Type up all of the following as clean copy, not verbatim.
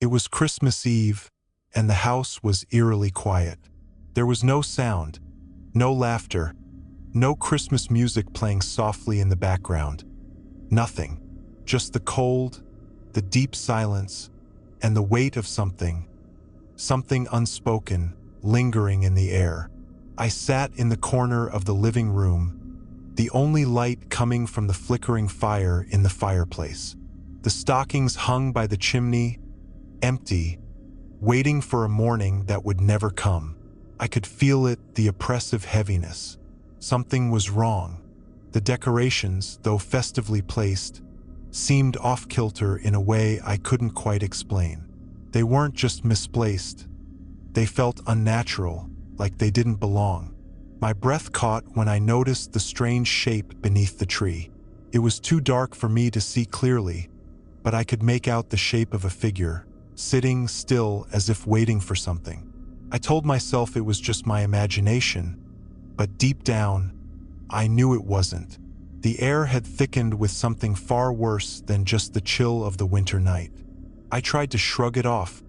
It was Christmas Eve, and the house was eerily quiet. There was no sound, no laughter, no Christmas music playing softly in the background. Nothing. Just the cold, the deep silence, and the weight of something unspoken, lingering in the air. I sat in the corner of the living room, the only light coming from the flickering fire in the fireplace. The stockings hung by the chimney, empty, waiting for a morning that would never come. I could feel it, the oppressive heaviness. Something was wrong. The decorations, though festively placed, seemed off-kilter in a way I couldn't quite explain. They weren't just misplaced. They felt unnatural, like they didn't belong. My breath caught when I noticed the strange shape beneath the tree. It was too dark for me to see clearly, but I could make out the shape of a figure, sitting still as if waiting for something. I told myself it was just my imagination, but deep down, I knew it wasn't. The air had thickened with something far worse than just the chill of the winter night. I tried to shrug it off,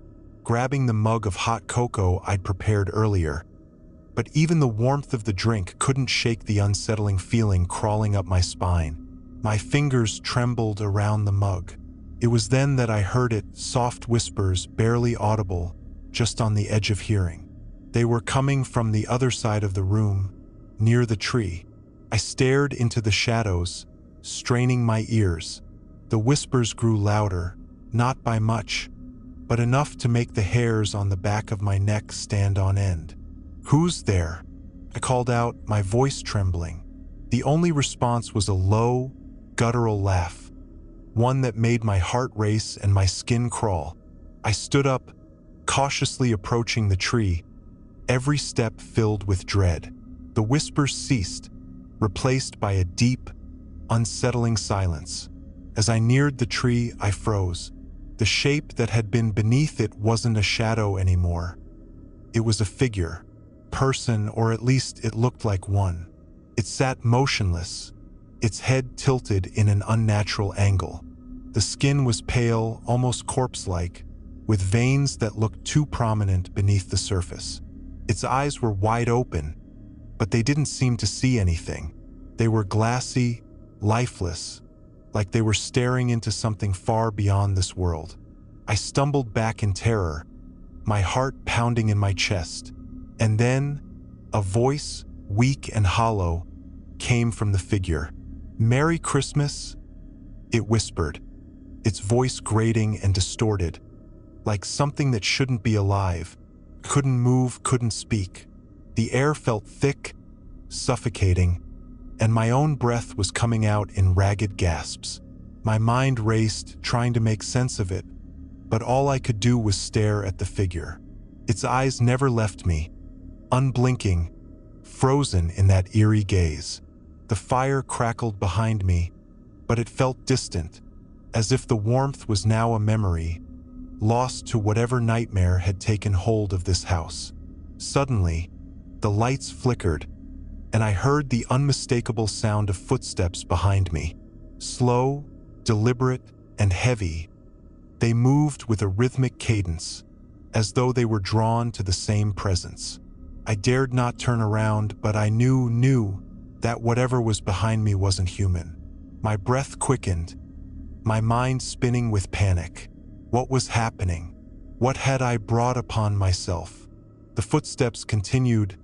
grabbing the mug of hot cocoa I'd prepared earlier. But even the warmth of the drink couldn't shake the unsettling feeling crawling up my spine. My fingers trembled around the mug. It was then that I heard it, soft whispers, barely audible, just on the edge of hearing. They were coming from the other side of the room, near the tree. I stared into the shadows, straining my ears. The whispers grew louder, not by much, but enough to make the hairs on the back of my neck stand on end. "Who's there?" I called out, my voice trembling. The only response was a low, guttural laugh, one that made my heart race and my skin crawl. I stood up, cautiously approaching the tree, every step filled with dread. The whispers ceased, replaced by a deep, unsettling silence. As I neared the tree, I froze. The shape that had been beneath it wasn't a shadow anymore. It was a figure, person, or at least it looked like one. It sat motionless, its head tilted in an unnatural angle. The skin was pale, almost corpse-like, with veins that looked too prominent beneath the surface. Its eyes were wide open, but they didn't seem to see anything. They were glassy, lifeless, like they were staring into something far beyond this world. I stumbled back in terror, my heart pounding in my chest. And then, a voice, weak and hollow, came from the figure. "Merry Christmas," it whispered, its voice grating and distorted, like something that shouldn't be alive, couldn't move, couldn't speak. The air felt thick, suffocating, and my own breath was coming out in ragged gasps. My mind raced, trying to make sense of it, but all I could do was stare at the figure. Its eyes never left me, unblinking, frozen in that eerie gaze. The fire crackled behind me, but it felt distant, as if the warmth was now a memory, lost to whatever nightmare had taken hold of this house. Suddenly, the lights flickered, and I heard the unmistakable sound of footsteps behind me. Slow, deliberate, and heavy, they moved with a rhythmic cadence, as though they were drawn to the same presence. I dared not turn around, but I knew that whatever was behind me wasn't human. My breath quickened, my mind spinning with panic. What was happening? What had I brought upon myself? The footsteps continued,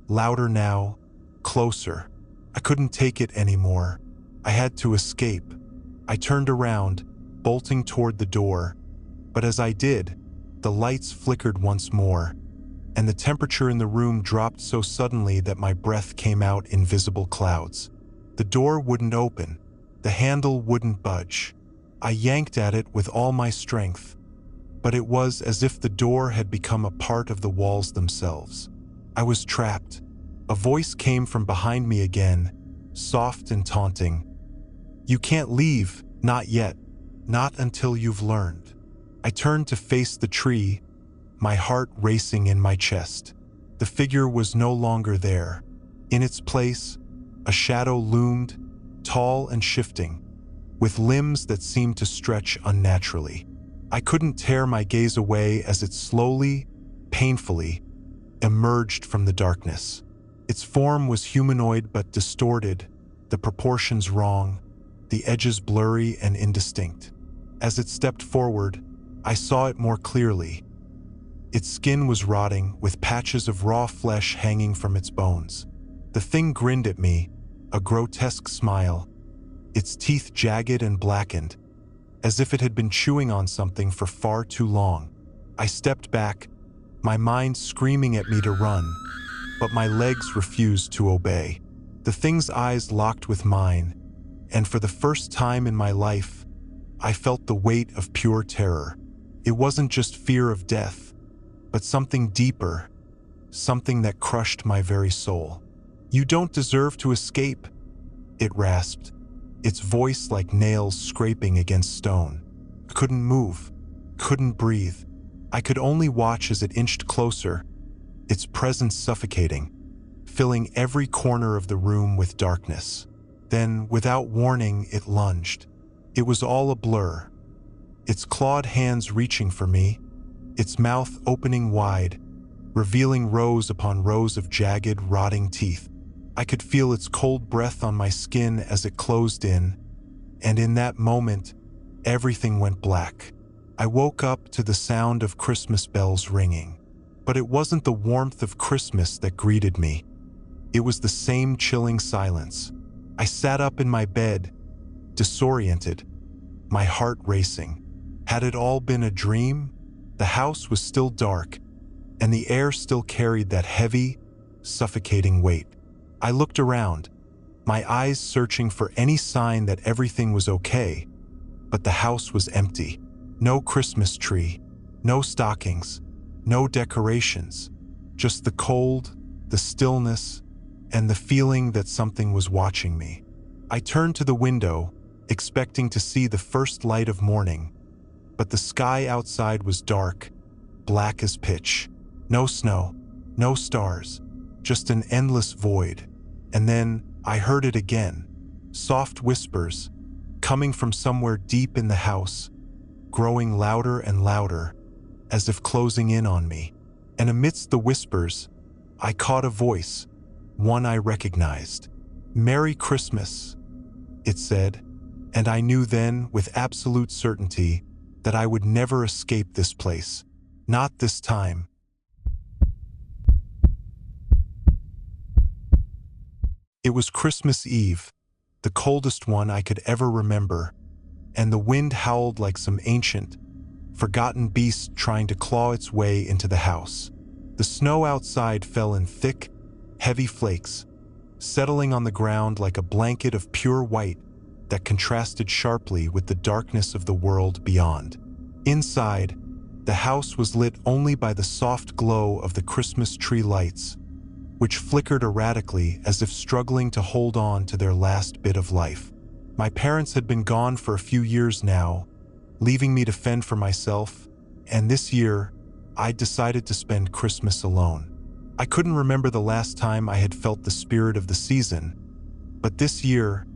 louder now, closer. I couldn't take it anymore. I had to escape. I turned around, bolting toward the door, but as I did, the lights flickered once more, and the temperature in the room dropped so suddenly that my breath came out in visible clouds. The door wouldn't open. The handle wouldn't budge. I yanked at it with all my strength, but it was as if the door had become a part of the walls themselves. I was trapped. A voice came from behind me again, soft and taunting. "You can't leave, not yet, not until you've learned." I turned to face the tree, my heart racing in my chest. The figure was no longer there. In its place, a shadow loomed, tall and shifting, with limbs that seemed to stretch unnaturally. I couldn't tear my gaze away as it slowly, painfully, emerged from the darkness. Its form was humanoid but distorted, the proportions wrong, the edges blurry and indistinct. As it stepped forward, I saw it more clearly. Its skin was rotting, with patches of raw flesh hanging from its bones. The thing grinned at me, a grotesque smile, its teeth jagged and blackened, as if it had been chewing on something for far too long. I stepped back, my mind screaming at me to run, but my legs refused to obey. The thing's eyes locked with mine, and for the first time in my life, I felt the weight of pure terror. It wasn't just fear of death, but something deeper, something that crushed my very soul. "You don't deserve to escape," it rasped, its voice like nails scraping against stone. I couldn't move, couldn't breathe. I could only watch as it inched closer, its presence suffocating, filling every corner of the room with darkness. Then, without warning, it lunged. It was all a blur, its clawed hands reaching for me, its mouth opening wide, revealing rows upon rows of jagged, rotting teeth. I could feel its cold breath on my skin as it closed in, and in that moment, everything went black. I woke up to the sound of Christmas bells ringing. But it wasn't the warmth of Christmas that greeted me. It was the same chilling silence. I sat up in my bed, disoriented, my heart racing. Had it all been a dream? The house was still dark, and the air still carried that heavy, suffocating weight. I looked around, my eyes searching for any sign that everything was okay, but the house was empty. No Christmas tree, no stockings, no decorations, just the cold, the stillness, and the feeling that something was watching me. I turned to the window, expecting to see the first light of morning, but the sky outside was dark, black as pitch. No snow, no stars, just an endless void. And then I heard it again, soft whispers, coming from somewhere deep in the house, growing louder and louder, as if closing in on me. And amidst the whispers, I caught a voice, one I recognized. "Merry Christmas," it said, and I knew then, with absolute certainty, that I would never escape this place. Not this time. It was Christmas Eve, the coldest one I could ever remember, and the wind howled like some ancient, forgotten beast trying to claw its way into the house. The snow outside fell in thick, heavy flakes, settling on the ground like a blanket of pure white that contrasted sharply with the darkness of the world beyond. Inside, the house was lit only by the soft glow of the Christmas tree lights, which flickered erratically as if struggling to hold on to their last bit of life. My parents had been gone for a few years now, leaving me to fend for myself, and this year, I'd decided to spend Christmas alone. I couldn't remember the last time I had felt the spirit of the season, but this year,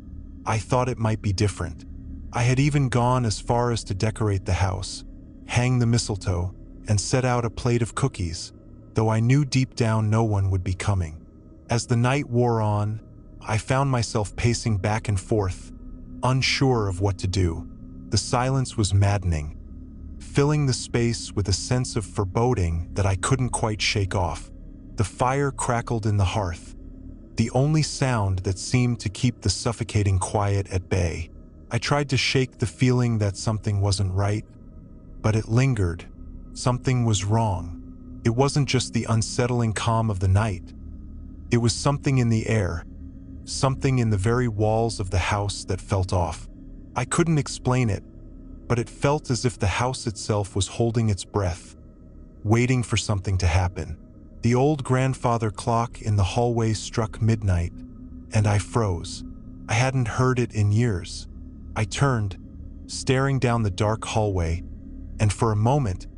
I thought it might be different. I had even gone as far as to decorate the house, hang the mistletoe, and set out a plate of cookies, though I knew deep down no one would be coming. As the night wore on, I found myself pacing back and forth, unsure of what to do. The silence was maddening, filling the space with a sense of foreboding that I couldn't quite shake off. The fire crackled in the hearth, the only sound that seemed to keep the suffocating quiet at bay. I tried to shake the feeling that something wasn't right, but it lingered. Something was wrong. It wasn't just the unsettling calm of the night. It was something in the air, something in the very walls of the house that felt off. I couldn't explain it, but it felt as if the house itself was holding its breath, waiting for something to happen. The old grandfather clock in the hallway struck midnight, and I froze. I hadn't heard it in years. I turned, staring down the dark hallway, and for a moment,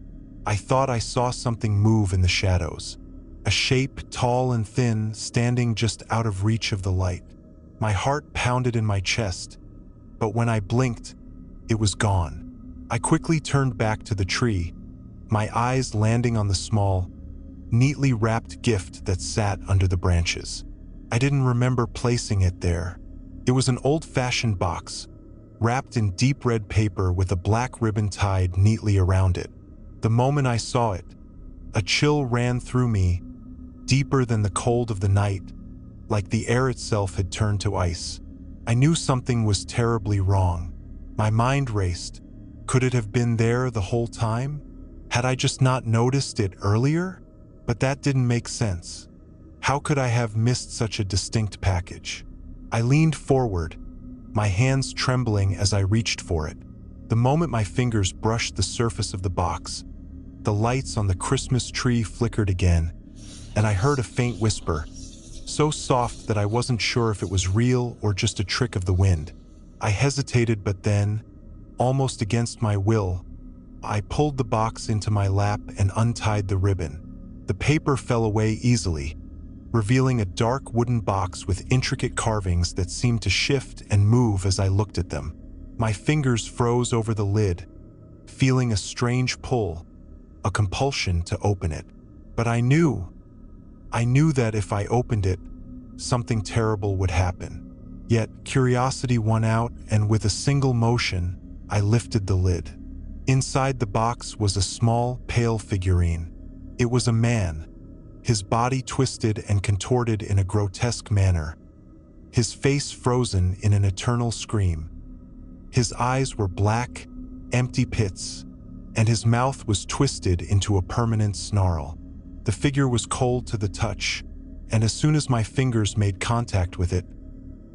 I thought I saw something move in the shadows. A shape, tall and thin, standing just out of reach of the light. My heart pounded in my chest, but when I blinked, it was gone. I quickly turned back to the tree, my eyes landing on the small, neatly wrapped gift that sat under the branches. I didn't remember placing it there. It was an old-fashioned box, wrapped in deep red paper with a black ribbon tied neatly around it. The moment I saw it, a chill ran through me, deeper than the cold of the night, like the air itself had turned to ice. I knew something was terribly wrong. My mind raced. Could it have been there the whole time? Had I just not noticed it earlier? But that didn't make sense. How could I have missed such a distinct package? I leaned forward, my hands trembling as I reached for it. The moment my fingers brushed the surface of the box, the lights on the Christmas tree flickered again, and I heard a faint whisper, so soft that I wasn't sure if it was real or just a trick of the wind. I hesitated, but then, almost against my will, I pulled the box into my lap and untied the ribbon. The paper fell away easily, revealing a dark wooden box with intricate carvings that seemed to shift and move as I looked at them. My fingers froze over the lid, feeling a strange pull, a compulsion to open it. But I knew that if I opened it, something terrible would happen. Yet curiosity won out, and with a single motion, I lifted the lid. Inside the box was a small, pale figurine. It was a man, his body twisted and contorted in a grotesque manner, his face frozen in an eternal scream. His eyes were black, empty pits, and his mouth was twisted into a permanent snarl. The figure was cold to the touch, and as soon as my fingers made contact with it,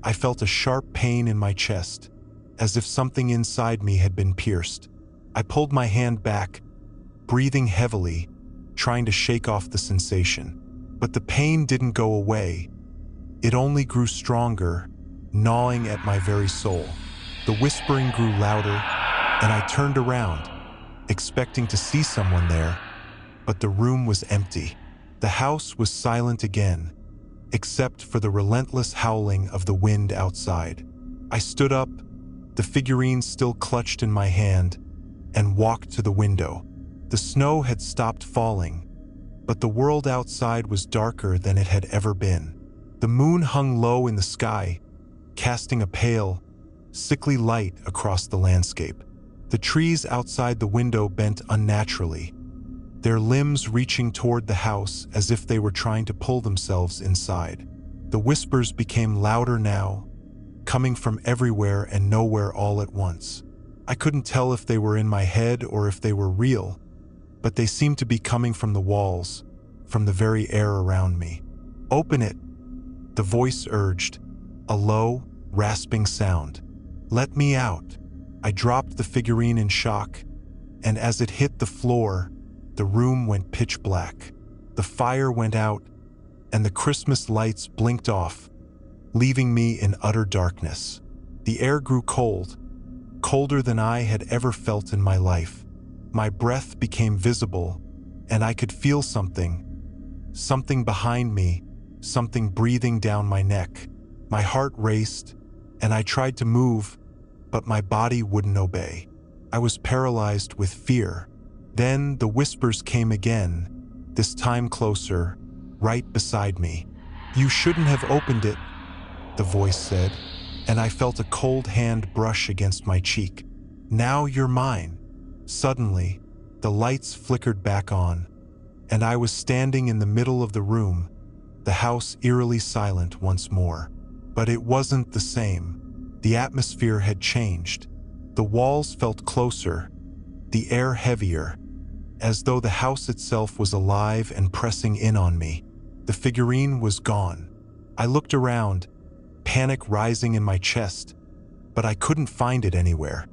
I felt a sharp pain in my chest, as if something inside me had been pierced. I pulled my hand back, breathing heavily, trying to shake off the sensation. But the pain didn't go away. It only grew stronger, gnawing at my very soul. The whispering grew louder, and I turned around, expecting to see someone there, but the room was empty. The house was silent again, except for the relentless howling of the wind outside. I stood up, the figurine still clutched in my hand, and walked to the window. The snow had stopped falling, but the world outside was darker than it had ever been. The moon hung low in the sky, casting a pale, sickly light across the landscape. The trees outside the window bent unnaturally, their limbs reaching toward the house as if they were trying to pull themselves inside. The whispers became louder now, coming from everywhere and nowhere all at once. I couldn't tell if they were in my head or if they were real, but they seemed to be coming from the walls, from the very air around me. "Open it," the voice urged, a low, rasping sound. "Let me out." I dropped the figurine in shock, and as it hit the floor, the room went pitch black. The fire went out, and the Christmas lights blinked off, leaving me in utter darkness. The air grew cold, colder than I had ever felt in my life. My breath became visible, and I could feel something behind me, something breathing down my neck. My heart raced, and I tried to move, but my body wouldn't obey. I was paralyzed with fear. Then the whispers came again, this time closer, right beside me. "You shouldn't have opened it," the voice said, and I felt a cold hand brush against my cheek. "Now you're mine." Suddenly, the lights flickered back on, and I was standing in the middle of the room, the house eerily silent once more. But it wasn't the same. The atmosphere had changed. The walls felt closer, the air heavier, as though the house itself was alive and pressing in on me. The figurine was gone. I looked around, panic rising in my chest, but I couldn't find it anywhere.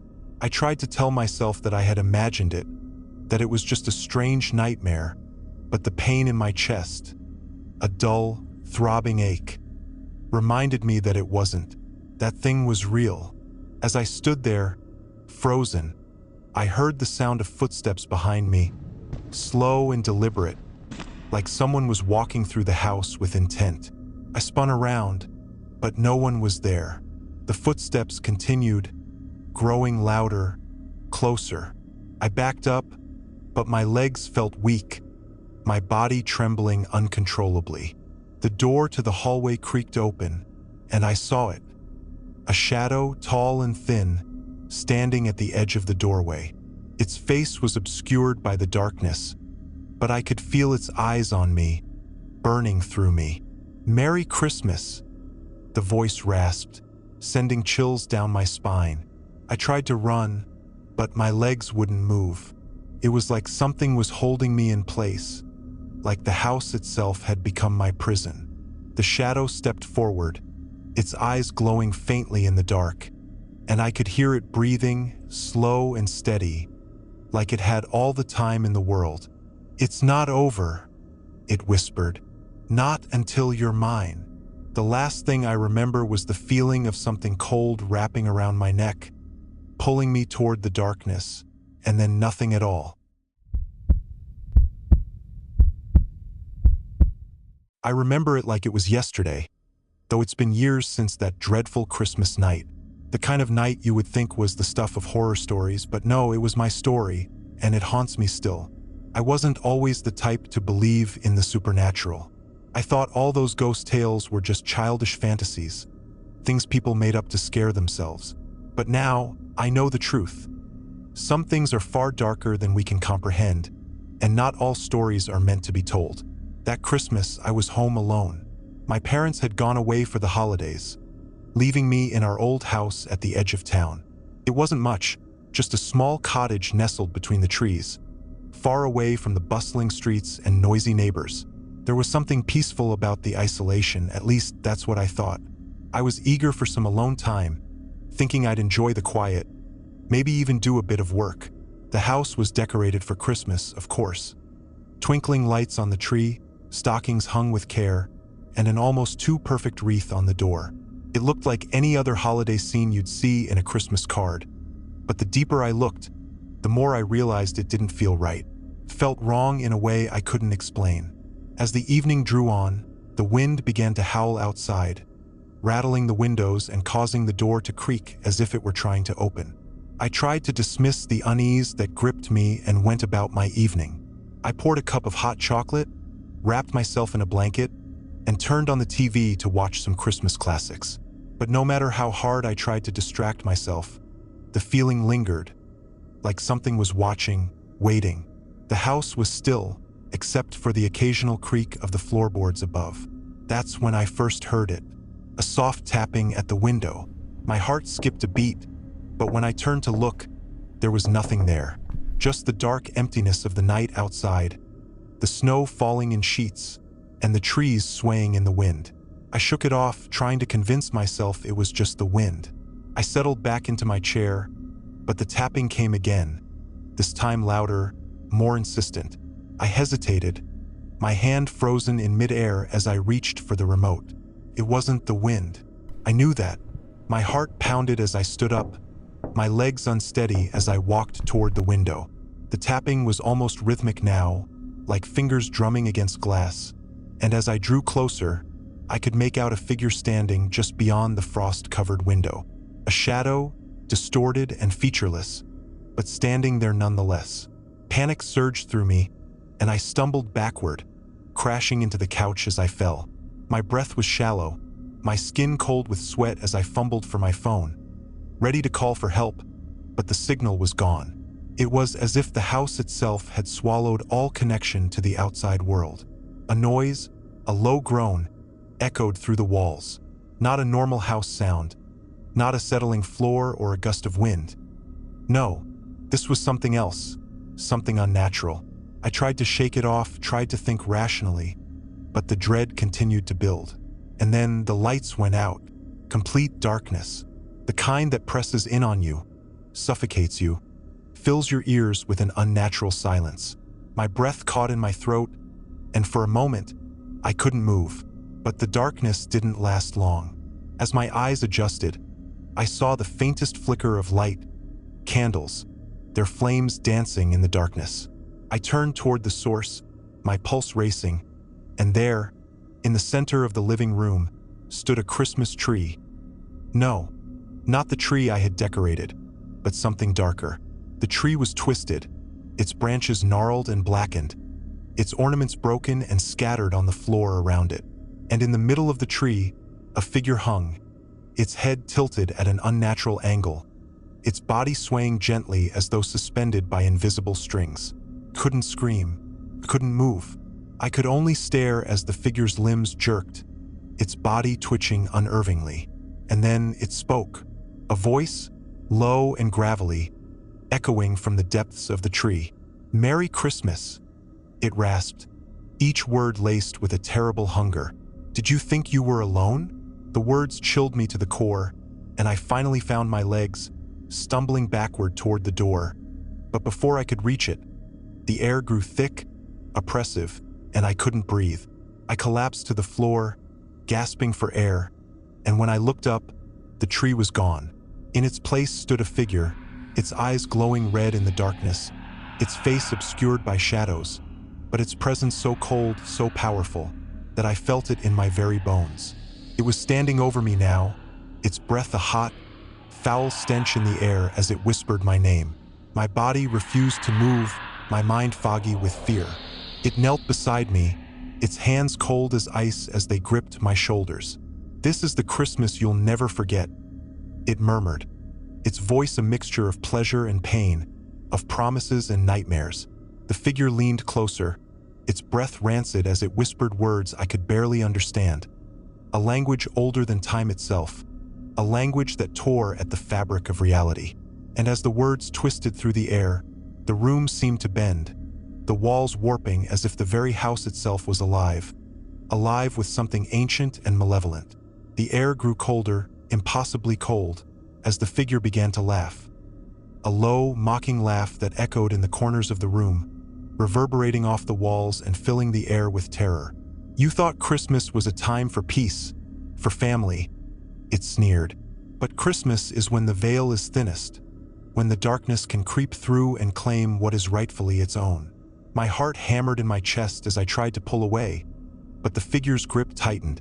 I tried to tell myself that I had imagined it, that it was just a strange nightmare, but the pain in my chest, a dull, throbbing ache, reminded me that it wasn't. That thing was real. As I stood there, frozen, I heard the sound of footsteps behind me, slow and deliberate, like someone was walking through the house with intent. I spun around, but no one was there. The footsteps continued, growing louder, closer. I backed up, but my legs felt weak, my body trembling uncontrollably. The door to the hallway creaked open, and I saw it. A shadow, tall and thin, standing at the edge of the doorway. Its face was obscured by the darkness, but I could feel its eyes on me, burning through me. "Merry Christmas," the voice rasped, sending chills down my spine. I tried to run, but my legs wouldn't move. It was like something was holding me in place, like the house itself had become my prison. The shadow stepped forward, its eyes glowing faintly in the dark, and I could hear it breathing, slow and steady, like it had all the time in the world. "It's not over," it whispered. "Not until you're mine." The last thing I remember was the feeling of something cold wrapping around my neck, pulling me toward the darkness, and then nothing at all. I remember it like it was yesterday, though it's been years since that dreadful Christmas night. The kind of night you would think was the stuff of horror stories, but no, it was my story, and it haunts me still. I wasn't always the type to believe in the supernatural. I thought all those ghost tales were just childish fantasies, things people made up to scare themselves. But now, I know the truth. Some things are far darker than we can comprehend, and not all stories are meant to be told. That Christmas, I was home alone. My parents had gone away for the holidays, leaving me in our old house at the edge of town. It wasn't much, just a small cottage nestled between the trees, far away from the bustling streets and noisy neighbors. There was something peaceful about the isolation, at least that's what I thought. I was eager for some alone time, thinking I'd enjoy the quiet, maybe even do a bit of work. The house was decorated for Christmas, of course. Twinkling lights on the tree, stockings hung with care, and an almost too perfect wreath on the door. It looked like any other holiday scene you'd see in a Christmas card. But the deeper I looked, the more I realized it didn't feel right. It felt wrong in a way I couldn't explain. As the evening drew on, the wind began to howl outside, rattling the windows and causing the door to creak as if it were trying to open. I tried to dismiss the unease that gripped me and went about my evening. I poured a cup of hot chocolate, wrapped myself in a blanket, and turned on the TV to watch some Christmas classics. But no matter how hard I tried to distract myself, the feeling lingered, like something was watching, waiting. The house was still, except for the occasional creak of the floorboards above. That's when I first heard it, a soft tapping at the window. My heart skipped a beat, but when I turned to look, there was nothing there. Just the dark emptiness of the night outside, the snow falling in sheets, and the trees swaying in the wind. I shook it off, trying to convince myself it was just the wind. I settled back into my chair, but the tapping came again, this time louder, more insistent. I hesitated, my hand frozen in midair as I reached for the remote. It wasn't the wind. I knew that. My heart pounded as I stood up, my legs unsteady as I walked toward the window. The tapping was almost rhythmic now, like fingers drumming against glass, and as I drew closer, I could make out a figure standing just beyond the frost-covered window. A shadow, distorted and featureless, but standing there nonetheless. Panic surged through me, and I stumbled backward, crashing into the couch as I fell. My breath was shallow, my skin cold with sweat as I fumbled for my phone, ready to call for help, but the signal was gone. It was as if the house itself had swallowed all connection to the outside world. A noise, a low groan, echoed through the walls. Not a normal house sound, not a settling floor or a gust of wind. No, this was something else, something unnatural. I tried to shake it off, tried to think rationally, but the dread continued to build. And then the lights went out. Complete darkness. The kind that presses in on you, suffocates you, fills your ears with an unnatural silence. My breath caught in my throat, and for a moment, I couldn't move. But the darkness didn't last long. As my eyes adjusted, I saw the faintest flicker of light, candles, their flames dancing in the darkness. I turned toward the source, my pulse racing, and there, in the center of the living room, stood a Christmas tree. No, not the tree I had decorated, but something darker. The tree was twisted, its branches gnarled and blackened, its ornaments broken and scattered on the floor around it. And in the middle of the tree, a figure hung, its head tilted at an unnatural angle, its body swaying gently as though suspended by invisible strings. Couldn't scream, couldn't move. I could only stare as the figure's limbs jerked, its body twitching unnervingly. And then it spoke, a voice, low and gravelly, echoing from the depths of the tree. "Merry Christmas," it rasped, each word laced with a terrible hunger. "Did you think you were alone?" The words chilled me to the core, and I finally found my legs, stumbling backward toward the door. But before I could reach it, the air grew thick, oppressive, and I couldn't breathe. I collapsed to the floor, gasping for air, and when I looked up, the tree was gone. In its place stood a figure, its eyes glowing red in the darkness, its face obscured by shadows, but its presence so cold, so powerful, that I felt it in my very bones. It was standing over me now, its breath a hot, foul stench in the air as it whispered my name. My body refused to move, my mind foggy with fear. It knelt beside me, its hands cold as ice as they gripped my shoulders. "This is the Christmas you'll never forget," it murmured, its voice a mixture of pleasure and pain, of promises and nightmares. The figure leaned closer, its breath rancid as it whispered words I could barely understand. A language older than time itself, a language that tore at the fabric of reality. And as the words twisted through the air, the room seemed to bend, the walls warping as if the very house itself was alive with something ancient and malevolent. The air grew colder, impossibly cold, as the figure began to laugh. A low, mocking laugh that echoed in the corners of the room, reverberating off the walls and filling the air with terror. "You thought Christmas was a time for peace, for family," it sneered. "But Christmas is when the veil is thinnest, when the darkness can creep through and claim what is rightfully its own." My heart hammered in my chest as I tried to pull away, but the figure's grip tightened,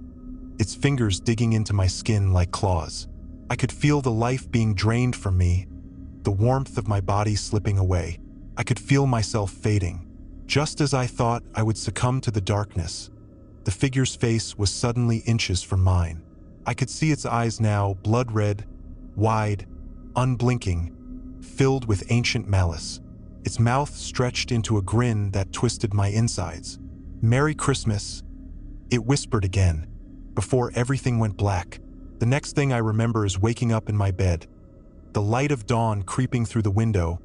its fingers digging into my skin like claws. I could feel the life being drained from me, the warmth of my body slipping away. I could feel myself fading. Just as I thought I would succumb to the darkness, the figure's face was suddenly inches from mine. I could see its eyes now, blood-red, wide, unblinking, filled with ancient malice. Its mouth stretched into a grin that twisted my insides. "Merry Christmas," it whispered again, before everything went black. The next thing I remember is waking up in my bed, the light of dawn creeping through the window,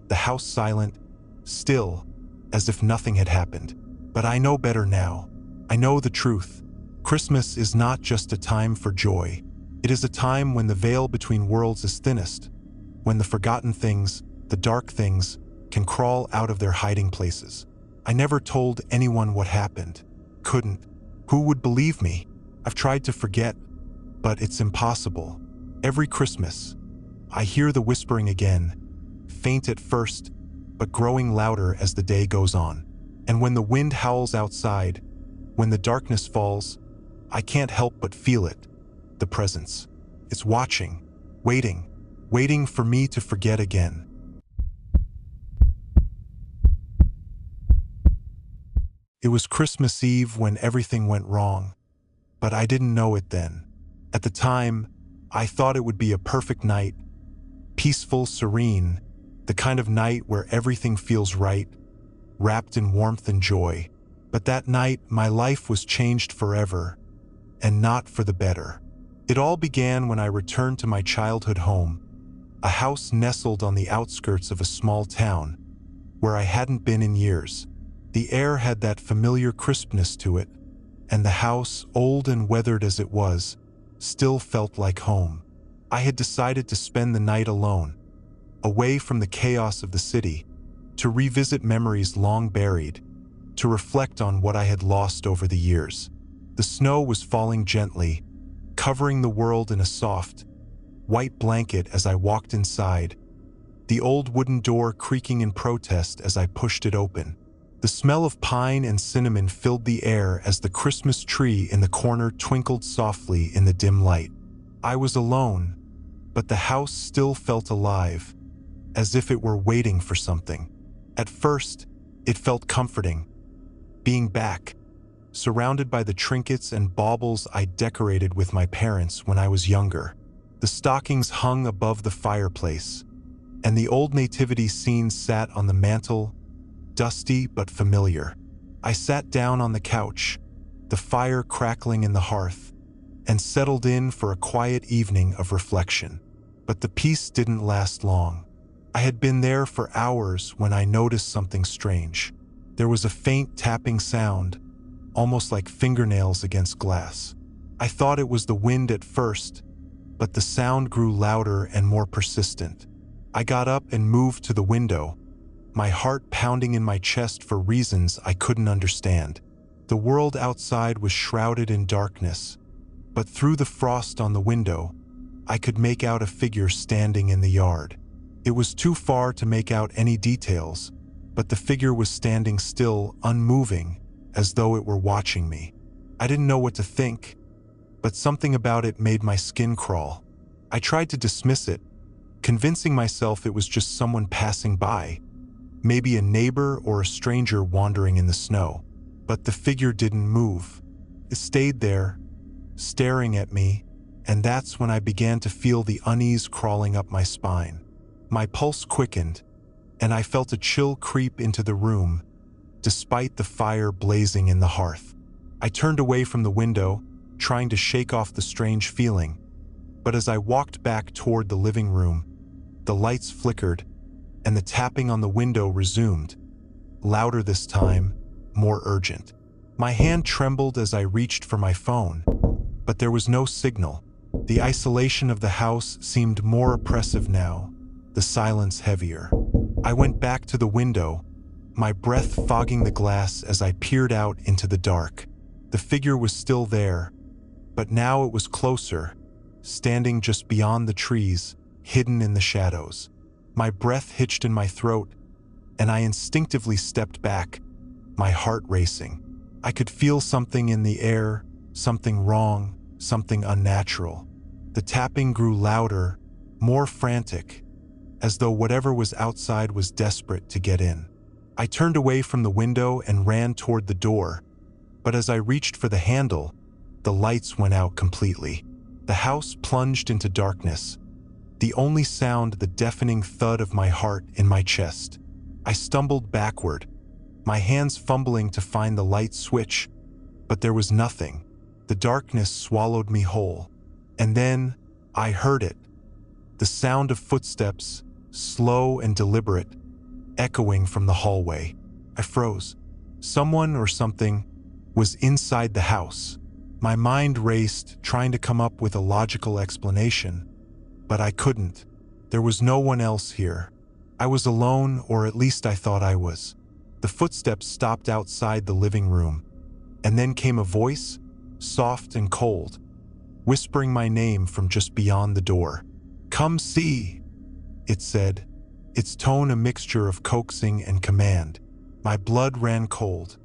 the house silent, still, as if nothing had happened. But I know better now. I know the truth. Christmas is not just a time for joy. It is a time when the veil between worlds is thinnest, when the forgotten things, the dark things, can crawl out of their hiding places. I never told anyone what happened. Couldn't. Who would believe me? I've tried to forget, but it's impossible. Every Christmas, I hear the whispering again, faint at first, but growing louder as the day goes on. And when the wind howls outside, when the darkness falls, I can't help but feel it, the presence. It's watching, waiting for me to forget again. It was Christmas Eve when everything went wrong, but I didn't know it then. At the time, I thought it would be a perfect night, peaceful, serene, the kind of night where everything feels right, wrapped in warmth and joy. But that night, my life was changed forever, and not for the better. It all began when I returned to my childhood home, a house nestled on the outskirts of a small town, where I hadn't been in years. The air had that familiar crispness to it, and the house, old and weathered as it was, still felt like home. I had decided to spend the night alone, away from the chaos of the city, to revisit memories long buried, to reflect on what I had lost over the years. The snow was falling gently, covering the world in a soft, white blanket as I walked inside, the old wooden door creaking in protest as I pushed it open. The smell of pine and cinnamon filled the air as the Christmas tree in the corner twinkled softly in the dim light. I was alone, but the house still felt alive, as if it were waiting for something. At first, it felt comforting, being back, surrounded by the trinkets and baubles I decorated with my parents when I was younger. The stockings hung above the fireplace, and the old nativity scene sat on the mantel, dusty but familiar. I sat down on the couch, the fire crackling in the hearth, and settled in for a quiet evening of reflection. But the peace didn't last long. I had been there for hours when I noticed something strange. There was a faint tapping sound, almost like fingernails against glass. I thought it was the wind at first, but the sound grew louder and more persistent. I got up and moved to the window, my heart pounding in my chest for reasons I couldn't understand. The world outside was shrouded in darkness, but through the frost on the window, I could make out a figure standing in the yard. It was too far to make out any details, but the figure was standing still, unmoving, as though it were watching me. I didn't know what to think, but something about it made my skin crawl. I tried to dismiss it, convincing myself it was just someone passing by, maybe a neighbor or a stranger wandering in the snow. But the figure didn't move. It stayed there, staring at me, and that's when I began to feel the unease crawling up my spine. My pulse quickened, and I felt a chill creep into the room, despite the fire blazing in the hearth. I turned away from the window, trying to shake off the strange feeling, but as I walked back toward the living room, the lights flickered, and the tapping on the window resumed, louder this time, more urgent. My hand trembled as I reached for my phone, but there was no signal. The isolation of the house seemed more oppressive now, the silence heavier. I went back to the window, my breath fogging the glass as I peered out into the dark. The figure was still there, but now it was closer, standing just beyond the trees, hidden in the shadows. My breath hitched in my throat, and I instinctively stepped back, my heart racing. I could feel something in the air, something wrong, something unnatural. The tapping grew louder, more frantic, as though whatever was outside was desperate to get in. I turned away from the window and ran toward the door, but as I reached for the handle, the lights went out completely. The house plunged into darkness, the only sound the deafening thud of my heart in my chest. I stumbled backward, my hands fumbling to find the light switch, but there was nothing. The darkness swallowed me whole. And then I heard it, the sound of footsteps, slow and deliberate, echoing from the hallway. I froze. Someone or something was inside the house. My mind raced, trying to come up with a logical explanation, but I couldn't. There was no one else here. I was alone, or at least I thought I was. The footsteps stopped outside the living room, and then came a voice, soft and cold, whispering my name from just beyond the door. "Come see," it said, its tone a mixture of coaxing and command. My blood ran cold.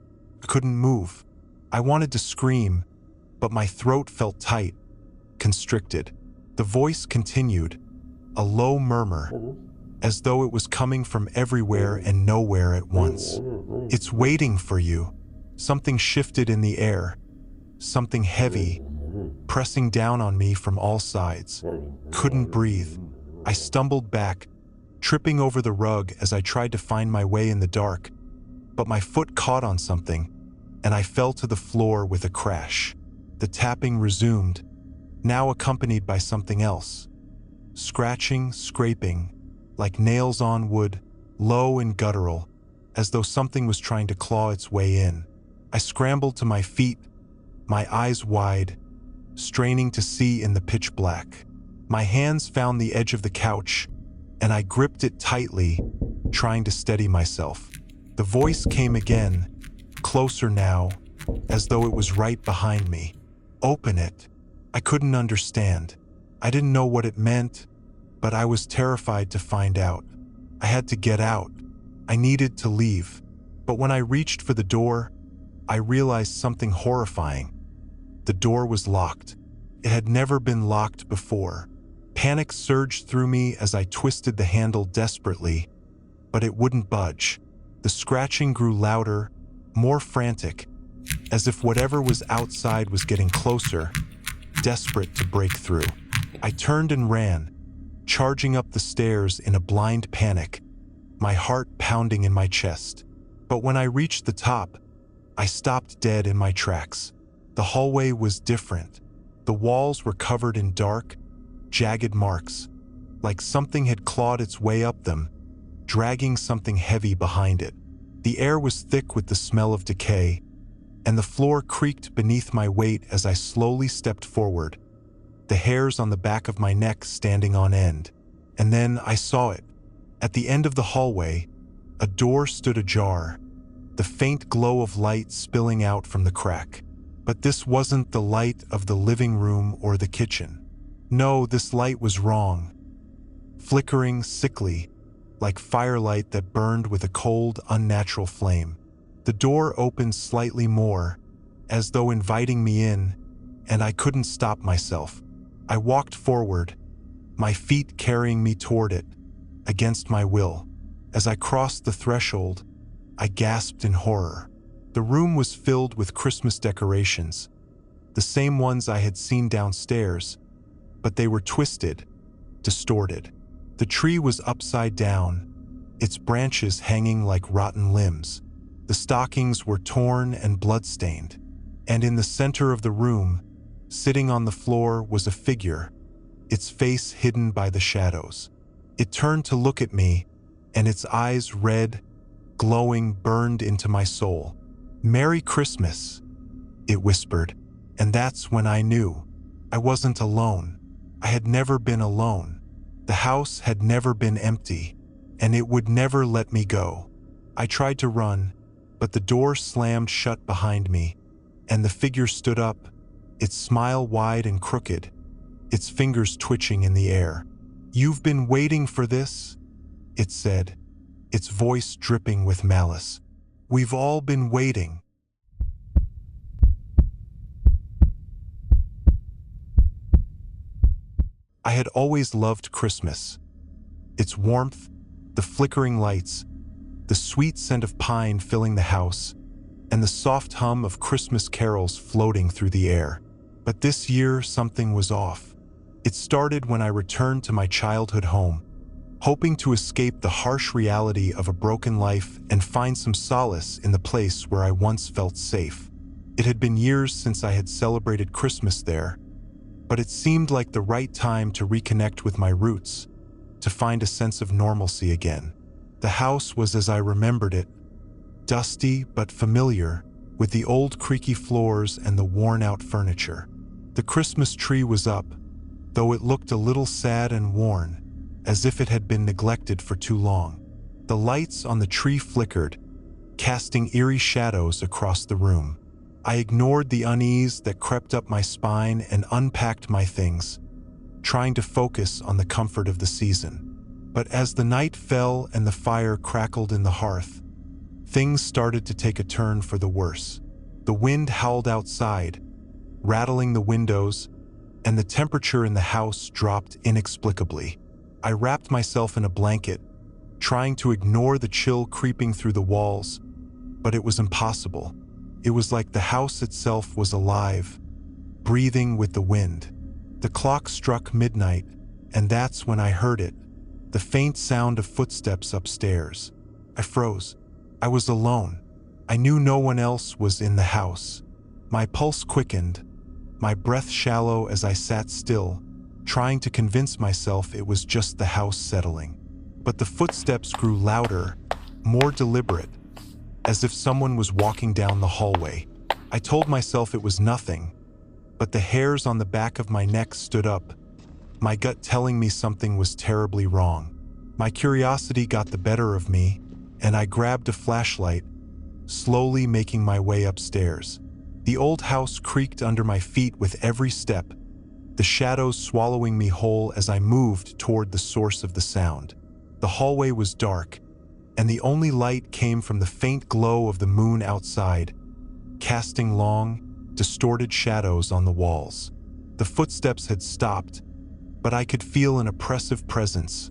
I couldn't move. I wanted to scream, but my throat felt tight, constricted. The voice continued, a low murmur, as though it was coming from everywhere and nowhere at once. "It's waiting for you." Something shifted in the air, something heavy, pressing down on me from all sides. Couldn't breathe. I stumbled back, tripping over the rug as I tried to find my way in the dark, but my foot caught on something, and I fell to the floor with a crash. The tapping resumed, now accompanied by something else. Scratching, scraping, like nails on wood, low and guttural, as though something was trying to claw its way in. I scrambled to my feet, my eyes wide, straining to see in the pitch black. My hands found the edge of the couch, and I gripped it tightly, trying to steady myself. The voice came again, closer now, as though it was right behind me. "Open it." I couldn't understand. I didn't know what it meant, but I was terrified to find out. I had to get out. I needed to leave. But when I reached for the door, I realized something horrifying. The door was locked. It had never been locked before. Panic surged through me as I twisted the handle desperately, but it wouldn't budge. The scratching grew louder, more frantic, as if whatever was outside was getting closer, desperate to break through. I turned and ran, charging up the stairs in a blind panic, my heart pounding in my chest. But when I reached the top, I stopped dead in my tracks. The hallway was different. The walls were covered in dark, jagged marks, like something had clawed its way up them, dragging something heavy behind it. The air was thick with the smell of decay, and the floor creaked beneath my weight as I slowly stepped forward, the hairs on the back of my neck standing on end. And then I saw it. At the end of the hallway, a door stood ajar, the faint glow of light spilling out from the crack. But this wasn't the light of the living room or the kitchen. No, this light was wrong. Flickering, sickly, like firelight that burned with a cold, unnatural flame. The door opened slightly more, as though inviting me in, and I couldn't stop myself. I walked forward, my feet carrying me toward it, against my will. As I crossed the threshold, I gasped in horror. The room was filled with Christmas decorations, the same ones I had seen downstairs, but they were twisted, distorted. The tree was upside down, its branches hanging like rotten limbs. The stockings were torn and blood-stained, and in the center of the room, sitting on the floor, was a figure, its face hidden by the shadows. It turned to look at me, and its eyes, red, glowing, burned into my soul. "Merry Christmas," it whispered, and that's when I knew. I wasn't alone. I had never been alone. The house had never been empty, and it would never let me go. I tried to run, but the door slammed shut behind me, and the figure stood up, its smile wide and crooked, its fingers twitching in the air. "You've been waiting for this?" it said, its voice dripping with malice. "We've all been waiting." I had always loved Christmas. Its warmth, the flickering lights, the sweet scent of pine filling the house, and the soft hum of Christmas carols floating through the air. But this year, something was off. It started when I returned to my childhood home, hoping to escape the harsh reality of a broken life and find some solace in the place where I once felt safe. It had been years since I had celebrated Christmas there, but it seemed like the right time to reconnect with my roots, to find a sense of normalcy again. The house was as I remembered it, dusty but familiar, with the old creaky floors and the worn-out furniture. The Christmas tree was up, though it looked a little sad and worn, as if it had been neglected for too long. The lights on the tree flickered, casting eerie shadows across the room. I ignored the unease that crept up my spine and unpacked my things, trying to focus on the comfort of the season. But as the night fell and the fire crackled in the hearth, things started to take a turn for the worse. The wind howled outside, rattling the windows, and the temperature in the house dropped inexplicably. I wrapped myself in a blanket, trying to ignore the chill creeping through the walls, but it was impossible. It was like the house itself was alive, breathing with the wind. The clock struck midnight, and that's when I heard it, the faint sound of footsteps upstairs. I froze. I was alone. I knew no one else was in the house. My pulse quickened, my breath shallow as I sat still, trying to convince myself it was just the house settling. But the footsteps grew louder, more deliberate, as if someone was walking down the hallway. I told myself it was nothing, but the hairs on the back of my neck stood up, my gut telling me something was terribly wrong. My curiosity got the better of me, and I grabbed a flashlight, slowly making my way upstairs. The old house creaked under my feet with every step, the shadows swallowing me whole as I moved toward the source of the sound. The hallway was dark, and the only light came from the faint glow of the moon outside, casting long, distorted shadows on the walls. The footsteps had stopped, but I could feel an oppressive presence,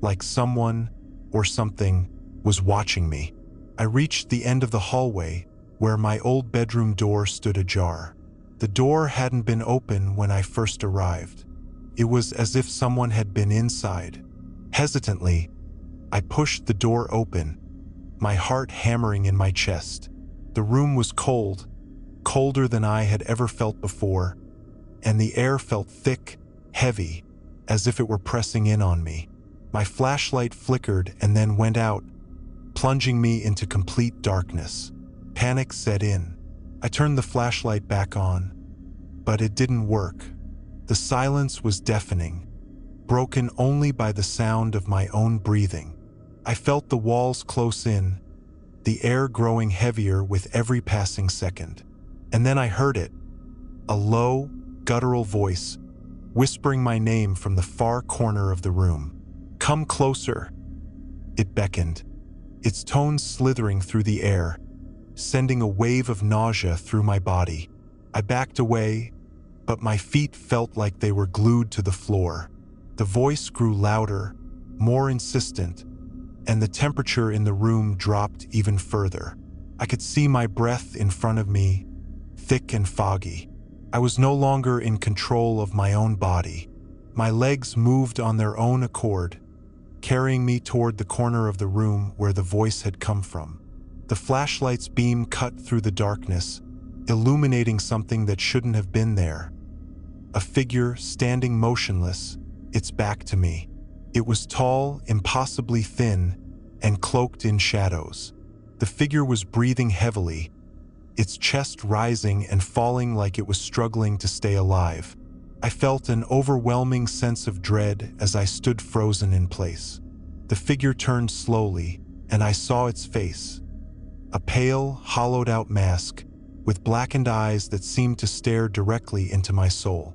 like someone or something was watching me. I reached the end of the hallway where my old bedroom door stood ajar. The door hadn't been open when I first arrived. It was as if someone had been inside. Hesitantly, I pushed the door open, my heart hammering in my chest. The room was cold, colder than I had ever felt before, and the air felt thick, heavy, as if it were pressing in on me. My flashlight flickered and then went out, plunging me into complete darkness. Panic set in. I turned the flashlight back on, but it didn't work. The silence was deafening, broken only by the sound of my own breathing. I felt the walls close in, the air growing heavier with every passing second. And then I heard it, a low, guttural voice, whispering my name from the far corner of the room. "Come closer," it beckoned, its tones slithering through the air, sending a wave of nausea through my body. I backed away, but my feet felt like they were glued to the floor. The voice grew louder, more insistent, and the temperature in the room dropped even further. I could see my breath in front of me, thick and foggy. I was no longer in control of my own body. My legs moved on their own accord, carrying me toward the corner of the room where the voice had come from. The flashlight's beam cut through the darkness, illuminating something that shouldn't have been there. A figure standing motionless, its back to me. It was tall, impossibly thin, and cloaked in shadows. The figure was breathing heavily, its chest rising and falling like it was struggling to stay alive. I felt an overwhelming sense of dread as I stood frozen in place. The figure turned slowly, and I saw its face. A pale, hollowed-out mask, with blackened eyes that seemed to stare directly into my soul.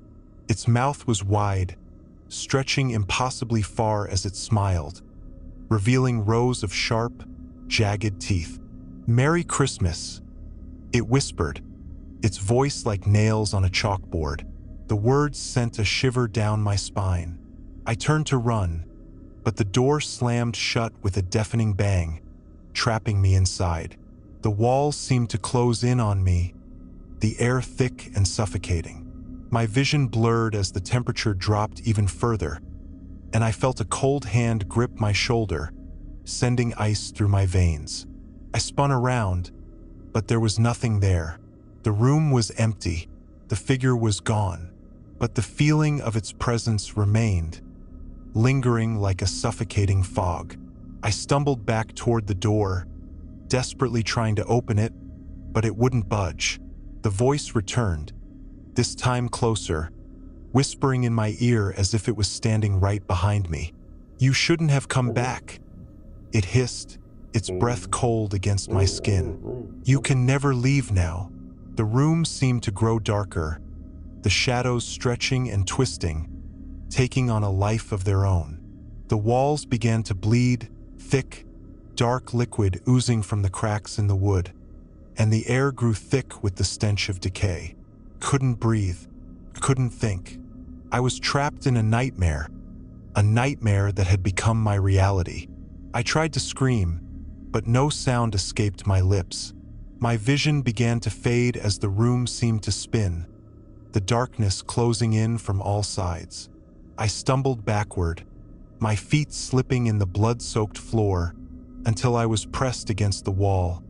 Its mouth was wide, stretching impossibly far as it smiled, revealing rows of sharp, jagged teeth. "Merry Christmas," it whispered, its voice like nails on a chalkboard. The words sent a shiver down my spine. I turned to run, but the door slammed shut with a deafening bang, trapping me inside. The walls seemed to close in on me, the air thick and suffocating. My vision blurred as the temperature dropped even further, and I felt a cold hand grip my shoulder, sending ice through my veins. I spun around, but there was nothing there. The room was empty, the figure was gone, but the feeling of its presence remained, lingering like a suffocating fog. I stumbled back toward the door, desperately trying to open it, but it wouldn't budge. The voice returned, this time closer, whispering in my ear as if it was standing right behind me. "You shouldn't have come back," it hissed, its breath cold against my skin. "You can never leave now." The room seemed to grow darker, the shadows stretching and twisting, taking on a life of their own. The walls began to bleed, thick, dark liquid oozing from the cracks in the wood, and the air grew thick with the stench of decay. Couldn't breathe, couldn't think. I was trapped in a nightmare that had become my reality. I tried to scream, but no sound escaped my lips. My vision began to fade as the room seemed to spin, the darkness closing in from all sides. I stumbled backward, my feet slipping in the blood-soaked floor until I was pressed against the wall,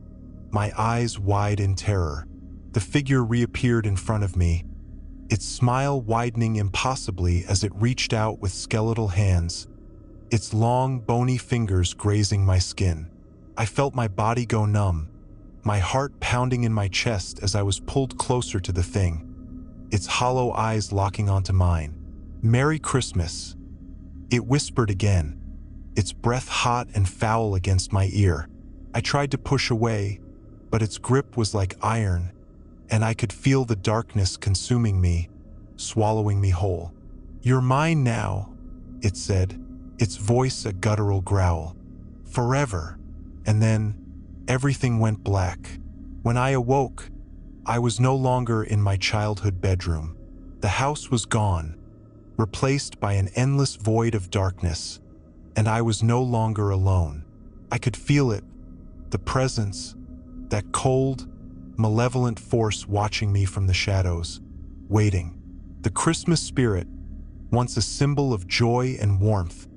my eyes wide in terror. The figure reappeared in front of me, its smile widening impossibly as it reached out with skeletal hands, its long, bony fingers grazing my skin. I felt my body go numb, my heart pounding in my chest as I was pulled closer to the thing, its hollow eyes locking onto mine. "Merry Christmas," it whispered again, its breath hot and foul against my ear. I tried to push away, but its grip was like iron, and I could feel the darkness consuming me, swallowing me whole. "You're mine now," it said, its voice a guttural growl. "Forever." And then, everything went black. When I awoke, I was no longer in my childhood bedroom. The house was gone, replaced by an endless void of darkness, and I was no longer alone. I could feel it, the presence, that cold, malevolent force watching me from the shadows, waiting. The Christmas spirit, once a symbol of joy and warmth,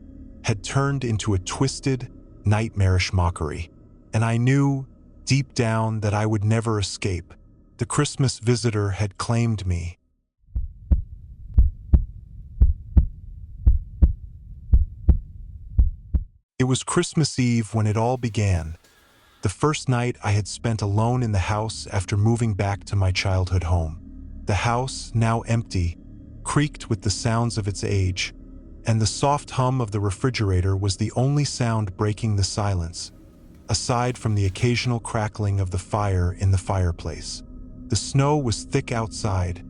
had turned into a twisted, nightmarish mockery. And I knew, deep down, that I would never escape. The Christmas visitor had claimed me. It was Christmas Eve when it all began. The first night I had spent alone in the house after moving back to my childhood home. The house, now empty, creaked with the sounds of its age, and the soft hum of the refrigerator was the only sound breaking the silence, aside from the occasional crackling of the fire in the fireplace. The snow was thick outside,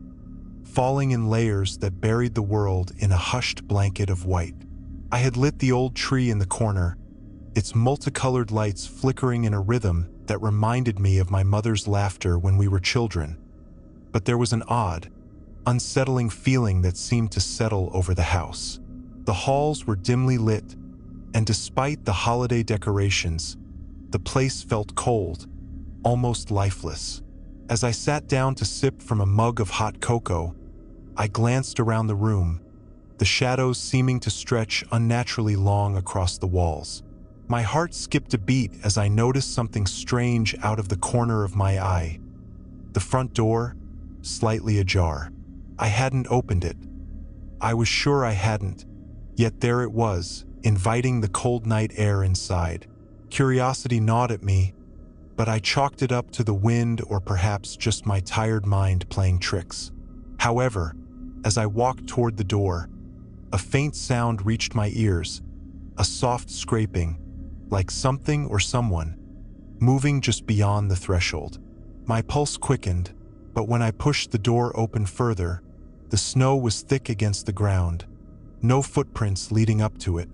falling in layers that buried the world in a hushed blanket of white. I had lit the old tree in the corner, its multicolored lights flickering in a rhythm that reminded me of my mother's laughter when we were children. But there was an odd, unsettling feeling that seemed to settle over the house. The halls were dimly lit, and despite the holiday decorations, the place felt cold, almost lifeless. As I sat down to sip from a mug of hot cocoa, I glanced around the room, the shadows seeming to stretch unnaturally long across the walls. My heart skipped a beat as I noticed something strange out of the corner of my eye. The front door, slightly ajar. I hadn't opened it. I was sure I hadn't, yet there it was, inviting the cold night air inside. Curiosity gnawed at me, but I chalked it up to the wind or perhaps just my tired mind playing tricks. However, as I walked toward the door, a faint sound reached my ears, a soft scraping, like something or someone, moving just beyond the threshold. My pulse quickened, but when I pushed the door open further, the snow was thick against the ground, no footprints leading up to it,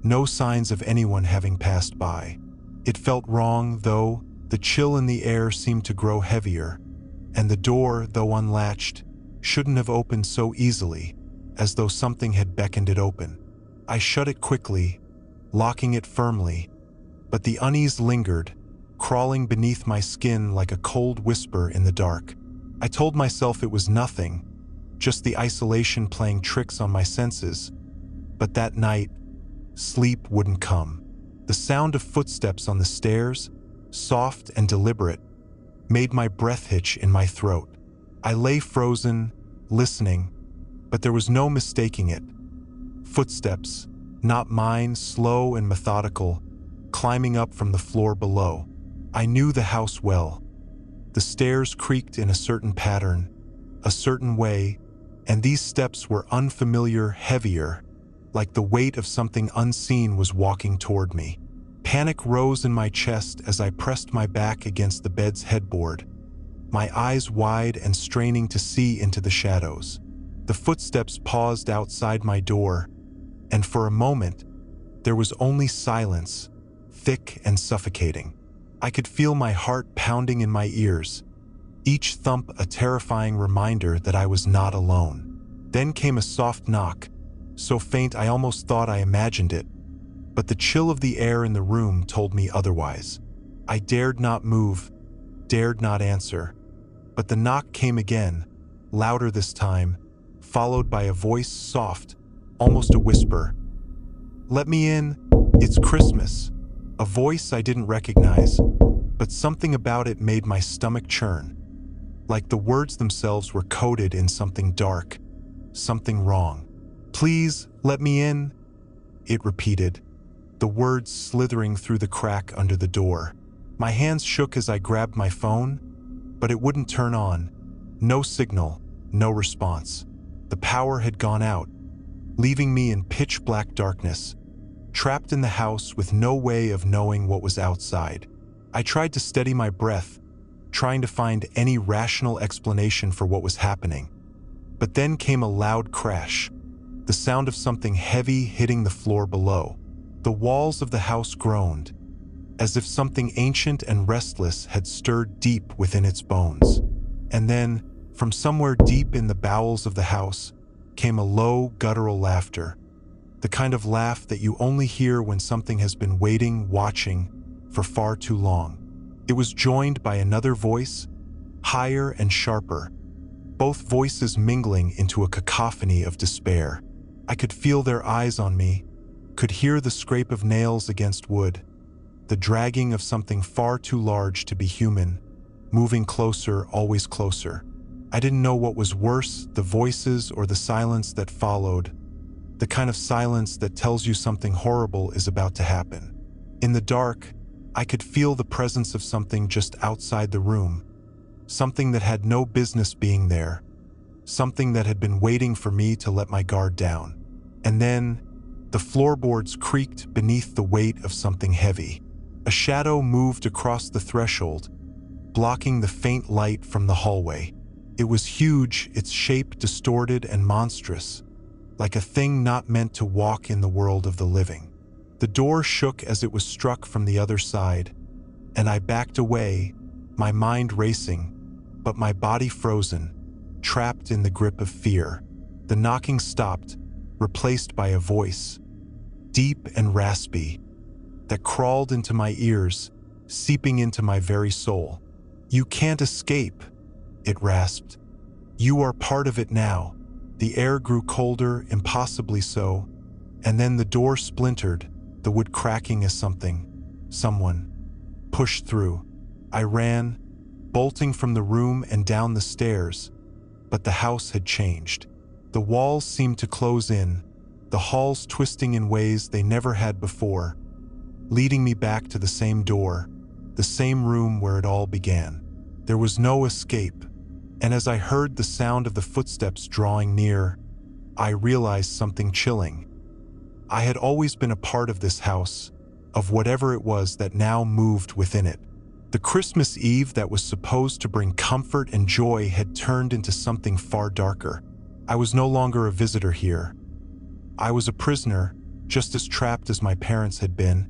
no signs of anyone having passed by. It felt wrong, though. The chill in the air seemed to grow heavier, and the door, though unlatched, shouldn't have opened so easily, as though something had beckoned it open. I shut it quickly, locking it firmly, but the unease lingered, crawling beneath my skin like a cold whisper in the dark. I told myself it was nothing, just the isolation playing tricks on my senses, but that night, sleep wouldn't come. The sound of footsteps on the stairs, soft and deliberate, made my breath hitch in my throat. I lay frozen, listening, but there was no mistaking it. Footsteps, not mine, slow and methodical, climbing up from the floor below. I knew the house well. The stairs creaked in a certain pattern, a certain way, and these steps were unfamiliar, heavier, like the weight of something unseen was walking toward me. Panic rose in my chest as I pressed my back against the bed's headboard, my eyes wide and straining to see into the shadows. The footsteps paused outside my door, and for a moment, there was only silence, thick and suffocating. I could feel my heart pounding in my ears, each thump a terrifying reminder that I was not alone. Then came a soft knock, so faint I almost thought I imagined it, but the chill of the air in the room told me otherwise. I dared not move, dared not answer, but the knock came again, louder this time, followed by a voice soft, almost a whisper. "Let me in, it's Christmas." A voice I didn't recognize, but something about it made my stomach churn, like the words themselves were coded in something dark, something wrong. "Please, let me in," it repeated, the words slithering through the crack under the door. My hands shook as I grabbed my phone, but it wouldn't turn on. No signal, no response. The power had gone out, leaving me in pitch-black darkness, trapped in the house with no way of knowing what was outside. I tried to steady my breath, trying to find any rational explanation for what was happening. But then came a loud crash, the sound of something heavy hitting the floor below. The walls of the house groaned, as if something ancient and restless had stirred deep within its bones. And then, from somewhere deep in the bowels of the house, came a low, guttural laughter, the kind of laugh that you only hear when something has been waiting, watching, for far too long. It was joined by another voice, higher and sharper, both voices mingling into a cacophony of despair. I could feel their eyes on me, could hear the scrape of nails against wood, the dragging of something far too large to be human, moving closer, always closer. I didn't know what was worse, the voices or the silence that followed, the kind of silence that tells you something horrible is about to happen. In the dark, I could feel the presence of something just outside the room, something that had no business being there, something that had been waiting for me to let my guard down. And then, the floorboards creaked beneath the weight of something heavy. A shadow moved across the threshold, blocking the faint light from the hallway. It was huge, its shape distorted and monstrous, like a thing not meant to walk in the world of the living. The door shook as it was struck from the other side, and I backed away, my mind racing, but my body frozen, trapped in the grip of fear. The knocking stopped, replaced by a voice, deep and raspy, that crawled into my ears, seeping into my very soul. "You can't escape," it rasped. "You are part of it now." The air grew colder, impossibly so, and then the door splintered, the wood cracking as someone, pushed through. I ran, bolting from the room and down the stairs, but the house had changed. The walls seemed to close in, the halls twisting in ways they never had before, leading me back to the same door, the same room where it all began. There was no escape, and as I heard the sound of the footsteps drawing near, I realized something chilling. I had always been a part of this house, of whatever it was that now moved within it. The Christmas Eve that was supposed to bring comfort and joy had turned into something far darker. I was no longer a visitor here. I was a prisoner, just as trapped as my parents had been,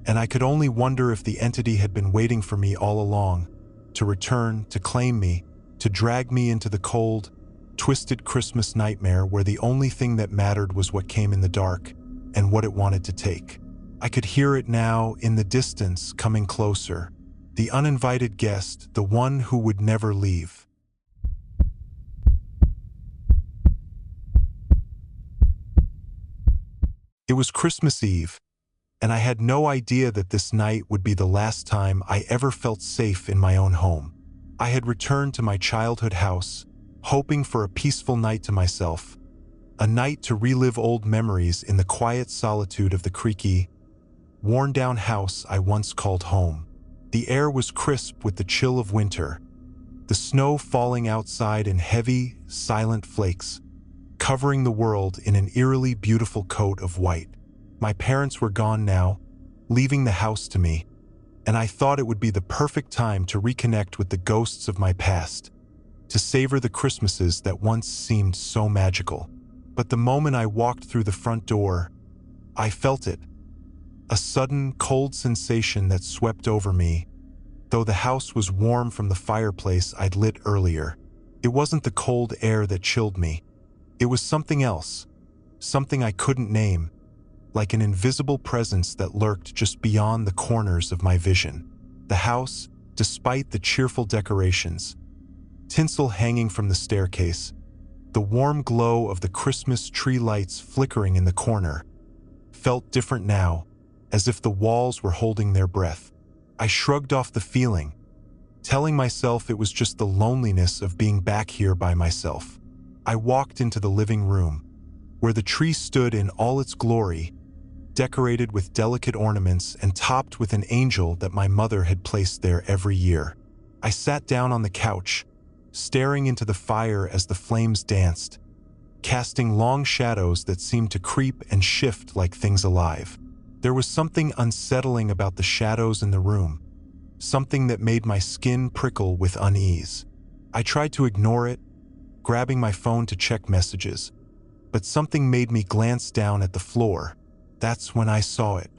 and I could only wonder if the entity had been waiting for me all along, to return, to claim me, to drag me into the cold, twisted Christmas nightmare where the only thing that mattered was what came in the dark and what it wanted to take. I could hear it now, in the distance, coming closer. The uninvited guest, the one who would never leave. It was Christmas Eve, and I had no idea that this night would be the last time I ever felt safe in my own home. I had returned to my childhood house, hoping for a peaceful night to myself, a night to relive old memories in the quiet solitude of the creaky, worn-down house I once called home. The air was crisp with the chill of winter, the snow falling outside in heavy, silent flakes, covering the world in an eerily beautiful coat of white. My parents were gone now, leaving the house to me, and I thought it would be the perfect time to reconnect with the ghosts of my past, to savor the Christmases that once seemed so magical. But the moment I walked through the front door, I felt it. A sudden, cold sensation that swept over me, though the house was warm from the fireplace I'd lit earlier. It wasn't the cold air that chilled me. It was something else, something I couldn't name, like an invisible presence that lurked just beyond the corners of my vision. The house, despite the cheerful decorations, tinsel hanging from the staircase, the warm glow of the Christmas tree lights flickering in the corner, felt different now, as if the walls were holding their breath. I shrugged off the feeling, telling myself it was just the loneliness of being back here by myself. I walked into the living room, where the tree stood in all its glory, decorated with delicate ornaments and topped with an angel that my mother had placed there every year. I sat down on the couch, staring into the fire as the flames danced, casting long shadows that seemed to creep and shift like things alive. There was something unsettling about the shadows in the room, something that made my skin prickle with unease. I tried to ignore it, grabbing my phone to check messages, but something made me glance down at the floor. That's when I saw it.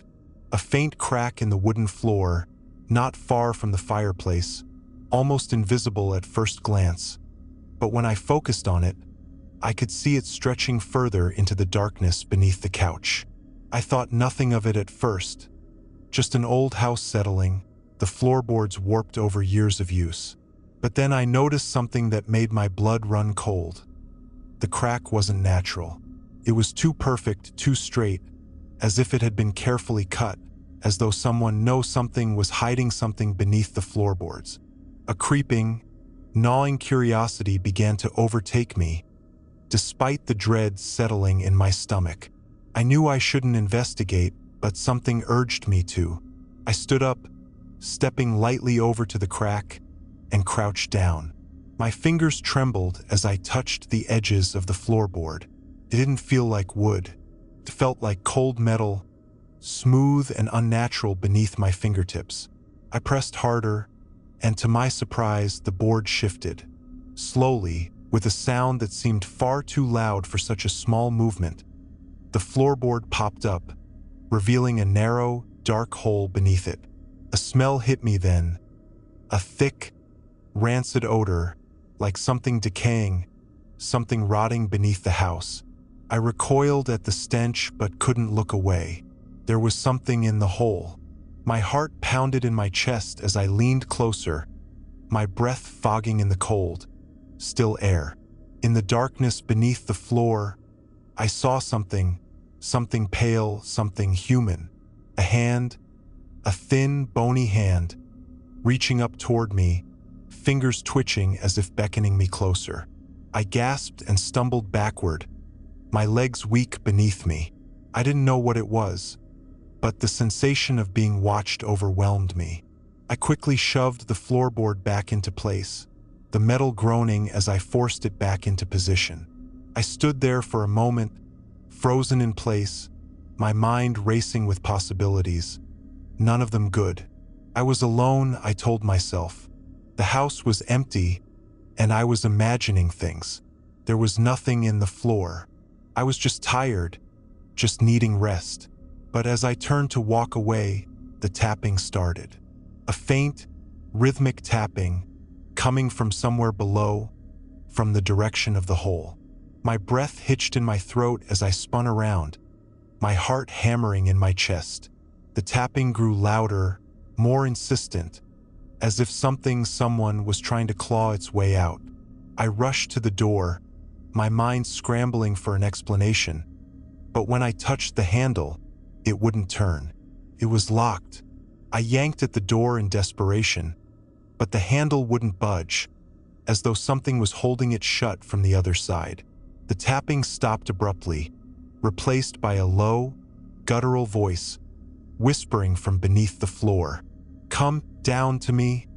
A faint crack in the wooden floor, not far from the fireplace, almost invisible at first glance. But when I focused on it, I could see it stretching further into the darkness beneath the couch. I thought nothing of it at first, just an old house settling, the floorboards warped over years of use. But then I noticed something that made my blood run cold. The crack wasn't natural. It was too perfect, too straight, as if it had been carefully cut, as though someone knew something was hiding something beneath the floorboards. A creeping, gnawing curiosity began to overtake me, despite the dread settling in my stomach. I knew I shouldn't investigate, but something urged me to. I stood up, stepping lightly over to the crack, and crouched down. My fingers trembled as I touched the edges of the floorboard. It didn't feel like wood. It felt like cold metal, smooth and unnatural beneath my fingertips. I pressed harder, and to my surprise, the board shifted. Slowly, with a sound that seemed far too loud for such a small movement, the floorboard popped up, revealing a narrow, dark hole beneath it. A smell hit me then, a thick, rancid odor, like something decaying, something rotting beneath the house. I recoiled at the stench but couldn't look away. There was something in the hole. My heart pounded in my chest as I leaned closer, my breath fogging in the cold, still air. In the darkness beneath the floor, I saw something pale, something human. A hand, a thin, bony hand, reaching up toward me, fingers twitching as if beckoning me closer. I gasped and stumbled backward, my legs weak beneath me. I didn't know what it was, but the sensation of being watched overwhelmed me. I quickly shoved the floorboard back into place, the metal groaning as I forced it back into position. I stood there for a moment, frozen in place, my mind racing with possibilities, none of them good. I was alone, I told myself. The house was empty, and I was imagining things. There was nothing in the floor. I was just tired, just needing rest. But as I turned to walk away, the tapping started. A faint, rhythmic tapping, coming from somewhere below, from the direction of the hole. My breath hitched in my throat as I spun around, my heart hammering in my chest. The tapping grew louder, more insistent, as if someone was trying to claw its way out. I rushed to the door, my mind scrambling for an explanation. But when I touched the handle, it wouldn't turn. It was locked. I yanked at the door in desperation, but the handle wouldn't budge, as though something was holding it shut from the other side. The tapping stopped abruptly, replaced by a low, guttural voice, whispering from beneath the floor. "Come down to me."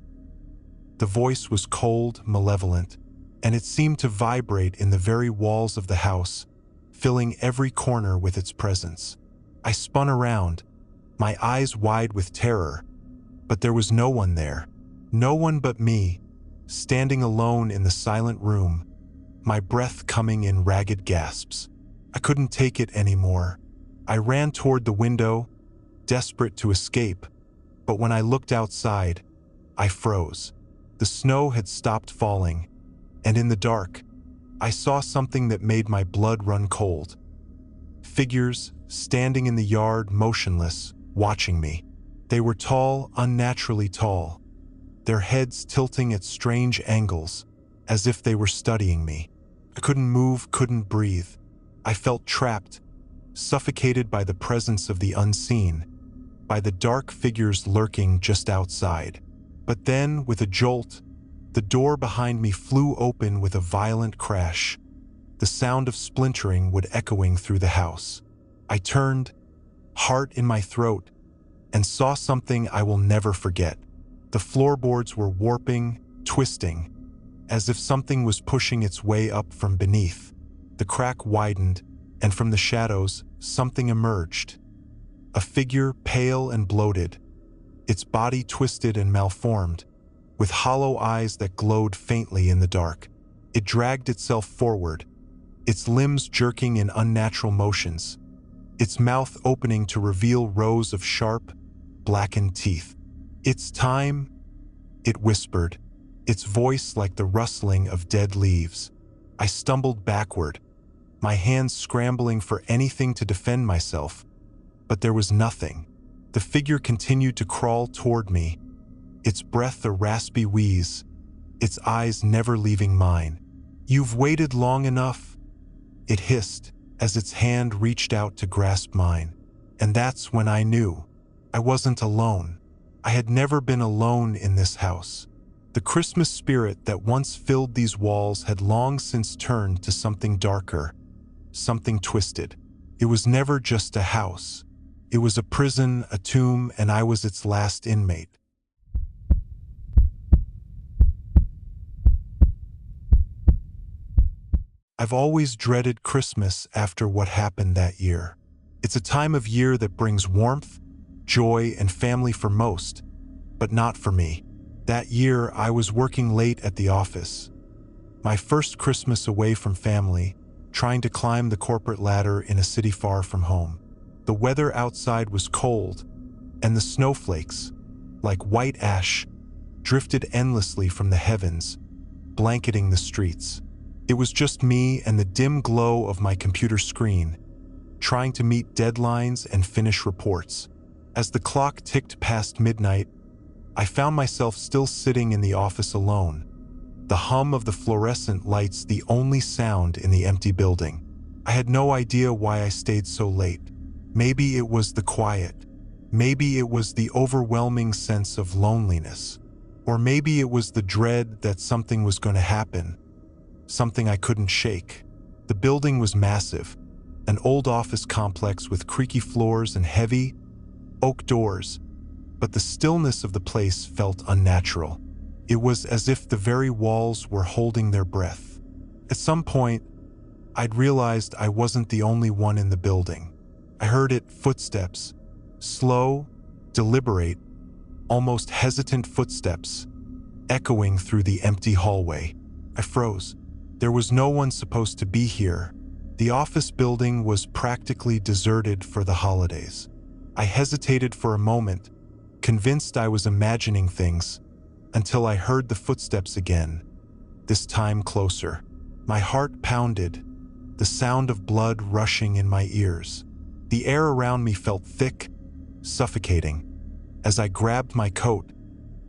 The voice was cold, malevolent, and it seemed to vibrate in the very walls of the house, filling every corner with its presence. I spun around, my eyes wide with terror, but there was no one there. No one but me, standing alone in the silent room, my breath coming in ragged gasps. I couldn't take it anymore. I ran toward the window, desperate to escape, but when I looked outside, I froze. The snow had stopped falling, and in the dark, I saw something that made my blood run cold. Figures standing in the yard, motionless, watching me. They were tall, unnaturally tall, their heads tilting at strange angles, as if they were studying me. I couldn't move, couldn't breathe. I felt trapped, suffocated by the presence of the unseen, by the dark figures lurking just outside. But then, with a jolt, the door behind me flew open with a violent crash. The sound of splintering would echoing through the house. I turned, heart in my throat, and saw something I will never forget. The floorboards were warping, twisting, as if something was pushing its way up from beneath. The crack widened, and from the shadows, something emerged. A figure pale and bloated, its body twisted and malformed, with hollow eyes that glowed faintly in the dark. It dragged itself forward, its limbs jerking in unnatural motions, its mouth opening to reveal rows of sharp, blackened teeth. "It's time," it whispered, its voice like the rustling of dead leaves. I stumbled backward, my hands scrambling for anything to defend myself, but there was nothing. The figure continued to crawl toward me, its breath a raspy wheeze, its eyes never leaving mine. "You've waited long enough," it hissed as its hand reached out to grasp mine. And that's when I knew I wasn't alone. I had never been alone in this house. The Christmas spirit that once filled these walls had long since turned to something darker, something twisted. It was never just a house. It was a prison, a tomb, and I was its last inmate. I've always dreaded Christmas after what happened that year. It's a time of year that brings warmth, joy, and family for most, but not for me. That year, I was working late at the office. My first Christmas away from family, trying to climb the corporate ladder in a city far from home. The weather outside was cold, and the snowflakes, like white ash, drifted endlessly from the heavens, blanketing the streets. It was just me and the dim glow of my computer screen, trying to meet deadlines and finish reports. As the clock ticked past midnight, I found myself still sitting in the office alone, the hum of the fluorescent lights the only sound in the empty building. I had no idea why I stayed so late. Maybe it was the quiet. Maybe it was the overwhelming sense of loneliness. Or maybe it was the dread that something was going to happen, something I couldn't shake. The building was massive, an old office complex with creaky floors and heavy, oak doors, but the stillness of the place felt unnatural. It was as if the very walls were holding their breath. At some point, I'd realized I wasn't the only one in the building. I heard it, footsteps, slow, deliberate, almost hesitant footsteps, echoing through the empty hallway. I froze. There was no one supposed to be here. The office building was practically deserted for the holidays. I hesitated for a moment, convinced I was imagining things, until I heard the footsteps again, this time closer. My heart pounded, the sound of blood rushing in my ears. The air around me felt thick, suffocating. As I grabbed my coat,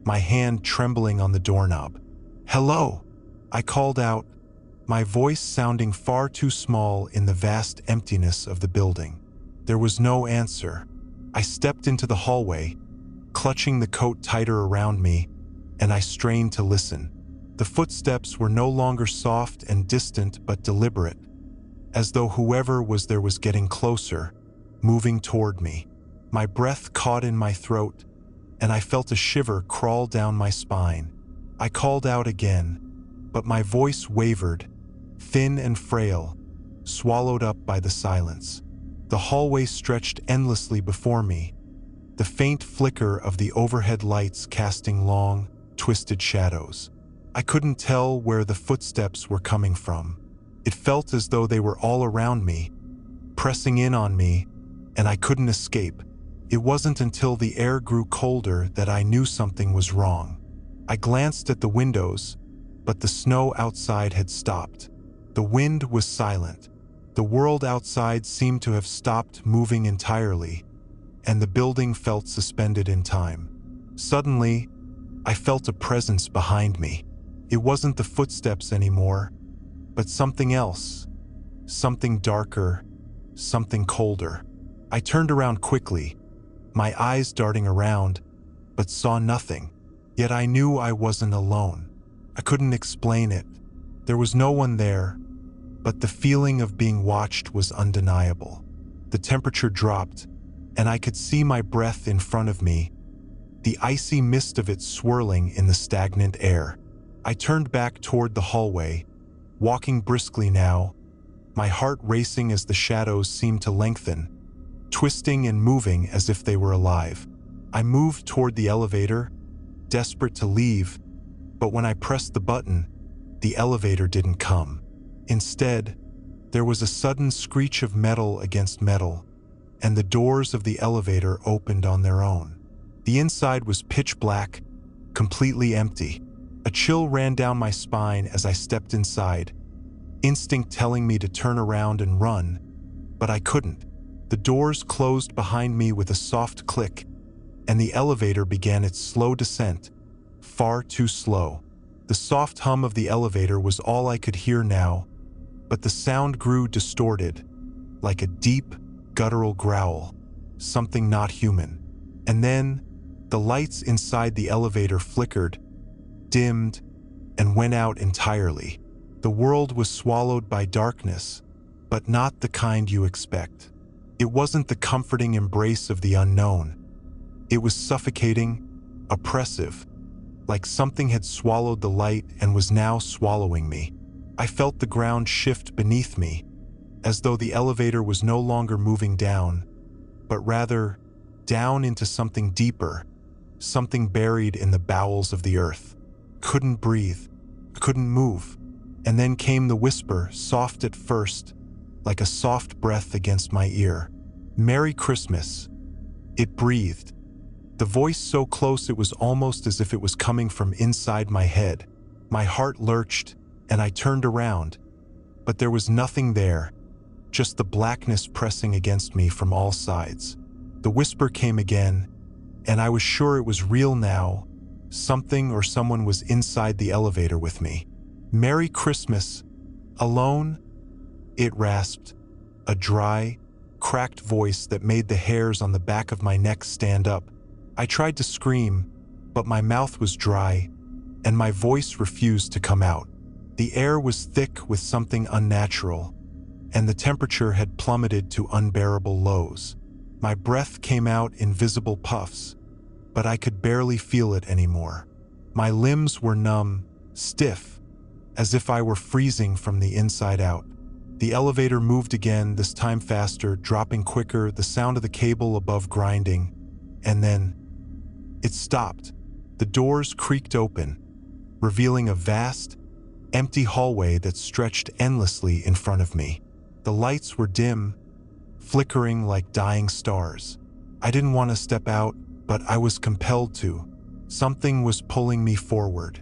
my hand trembling on the doorknob. "Hello," I called out, my voice sounding far too small in the vast emptiness of the building. There was no answer. I stepped into the hallway, clutching the coat tighter around me, and I strained to listen. The footsteps were no longer soft and distant but deliberate, as though whoever was there was getting closer, moving toward me. My breath caught in my throat, and I felt a shiver crawl down my spine. I called out again, but my voice wavered, thin and frail, swallowed up by the silence. The hallway stretched endlessly before me, the faint flicker of the overhead lights casting long, twisted shadows. I couldn't tell where the footsteps were coming from. It felt as though they were all around me, pressing in on me, and I couldn't escape. It wasn't until the air grew colder that I knew something was wrong. I glanced at the windows, but the snow outside had stopped. The wind was silent. The world outside seemed to have stopped moving entirely, and the building felt suspended in time. Suddenly, I felt a presence behind me. It wasn't the footsteps anymore, but something else, something darker, something colder. I turned around quickly, my eyes darting around, but saw nothing. Yet I knew I wasn't alone. I couldn't explain it. There was no one there, but the feeling of being watched was undeniable. The temperature dropped, and I could see my breath in front of me, the icy mist of it swirling in the stagnant air. I turned back toward the hallway, walking briskly now, my heart racing as the shadows seemed to lengthen, twisting and moving as if they were alive. I moved toward the elevator, desperate to leave, but when I pressed the button, the elevator didn't come. Instead, there was a sudden screech of metal against metal, and the doors of the elevator opened on their own. The inside was pitch black, completely empty. A chill ran down my spine as I stepped inside, instinct telling me to turn around and run, but I couldn't. The doors closed behind me with a soft click, and the elevator began its slow descent, far too slow. The soft hum of the elevator was all I could hear now, but the sound grew distorted, like a deep, guttural growl, something not human. And then, the lights inside the elevator flickered, dimmed, and went out entirely. The world was swallowed by darkness, but not the kind you expect. It wasn't the comforting embrace of the unknown. It was suffocating, oppressive, like something had swallowed the light and was now swallowing me. I felt the ground shift beneath me, as though the elevator was no longer moving down, but rather down into something deeper, something buried in the bowels of the earth. Couldn't breathe, couldn't move. And then came the whisper, soft at first, like a soft breath against my ear. "Merry Christmas." It breathed. The voice so close it was almost as if it was coming from inside my head. My heart lurched, and I turned around, but there was nothing there, just the blackness pressing against me from all sides. The whisper came again, and I was sure it was real now. Something or someone was inside the elevator with me. "Merry Christmas. Alone?" It rasped, a dry, cracked voice that made the hairs on the back of my neck stand up. I tried to scream, but my mouth was dry, and my voice refused to come out. The air was thick with something unnatural, and the temperature had plummeted to unbearable lows. My breath came out in visible puffs, but I could barely feel it anymore. My limbs were numb, stiff, as if I were freezing from the inside out. The elevator moved again, this time faster, dropping quicker, the sound of the cable above grinding, and then it stopped. The doors creaked open, revealing a vast, empty hallway that stretched endlessly in front of me. The lights were dim, flickering like dying stars. I didn't want to step out, but I was compelled to. Something was pulling me forward.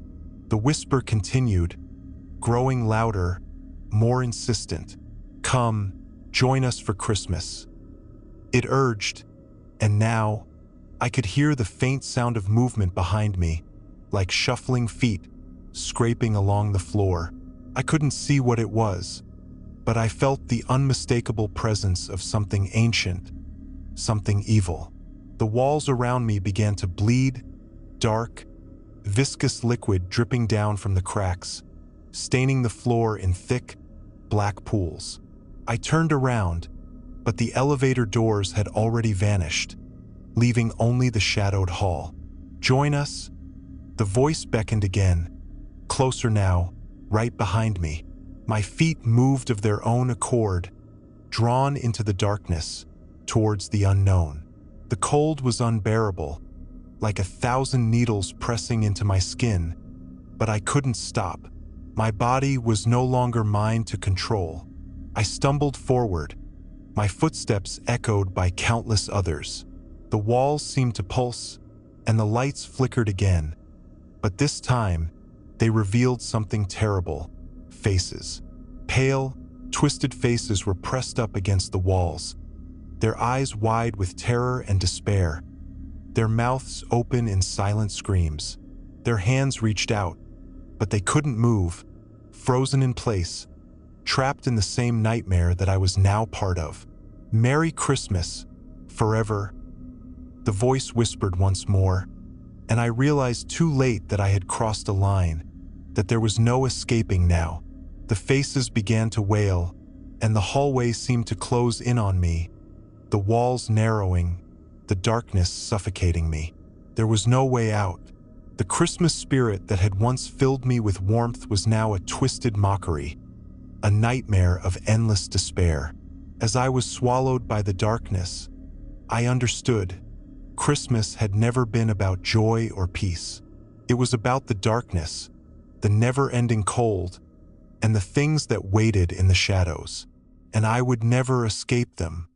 The whisper continued, growing louder, more insistent. "Come, join us for Christmas." It urged, and now I could hear the faint sound of movement behind me, like shuffling feet, scraping along the floor. I couldn't see what it was, but I felt the unmistakable presence of something ancient, something evil. The walls around me began to bleed, dark, viscous liquid dripping down from the cracks, staining the floor in thick, black pools. I turned around, but the elevator doors had already vanished, leaving only the shadowed hall. "Join us?" The voice beckoned again, closer now, right behind me. My feet moved of their own accord, drawn into the darkness, towards the unknown. The cold was unbearable, like 1,000 needles pressing into my skin, but I couldn't stop. My body was no longer mine to control. I stumbled forward, my footsteps echoed by countless others. The walls seemed to pulse, and the lights flickered again. But this time, they revealed something terrible. Faces. Pale, twisted faces were pressed up against the walls, their eyes wide with terror and despair, their mouths open in silent screams. Their hands reached out, but they couldn't move, frozen in place, trapped in the same nightmare that I was now part of. "Merry Christmas, forever," the voice whispered once more, and I realized too late that I had crossed a line, that there was no escaping now. The faces began to wail, and the hallway seemed to close in on me, the walls narrowing, the darkness suffocating me. There was no way out. The Christmas spirit that had once filled me with warmth was now a twisted mockery, a nightmare of endless despair. As I was swallowed by the darkness, I understood. Christmas had never been about joy or peace. It was about the darkness, the never-ending cold, and the things that waited in the shadows. And I would never escape them.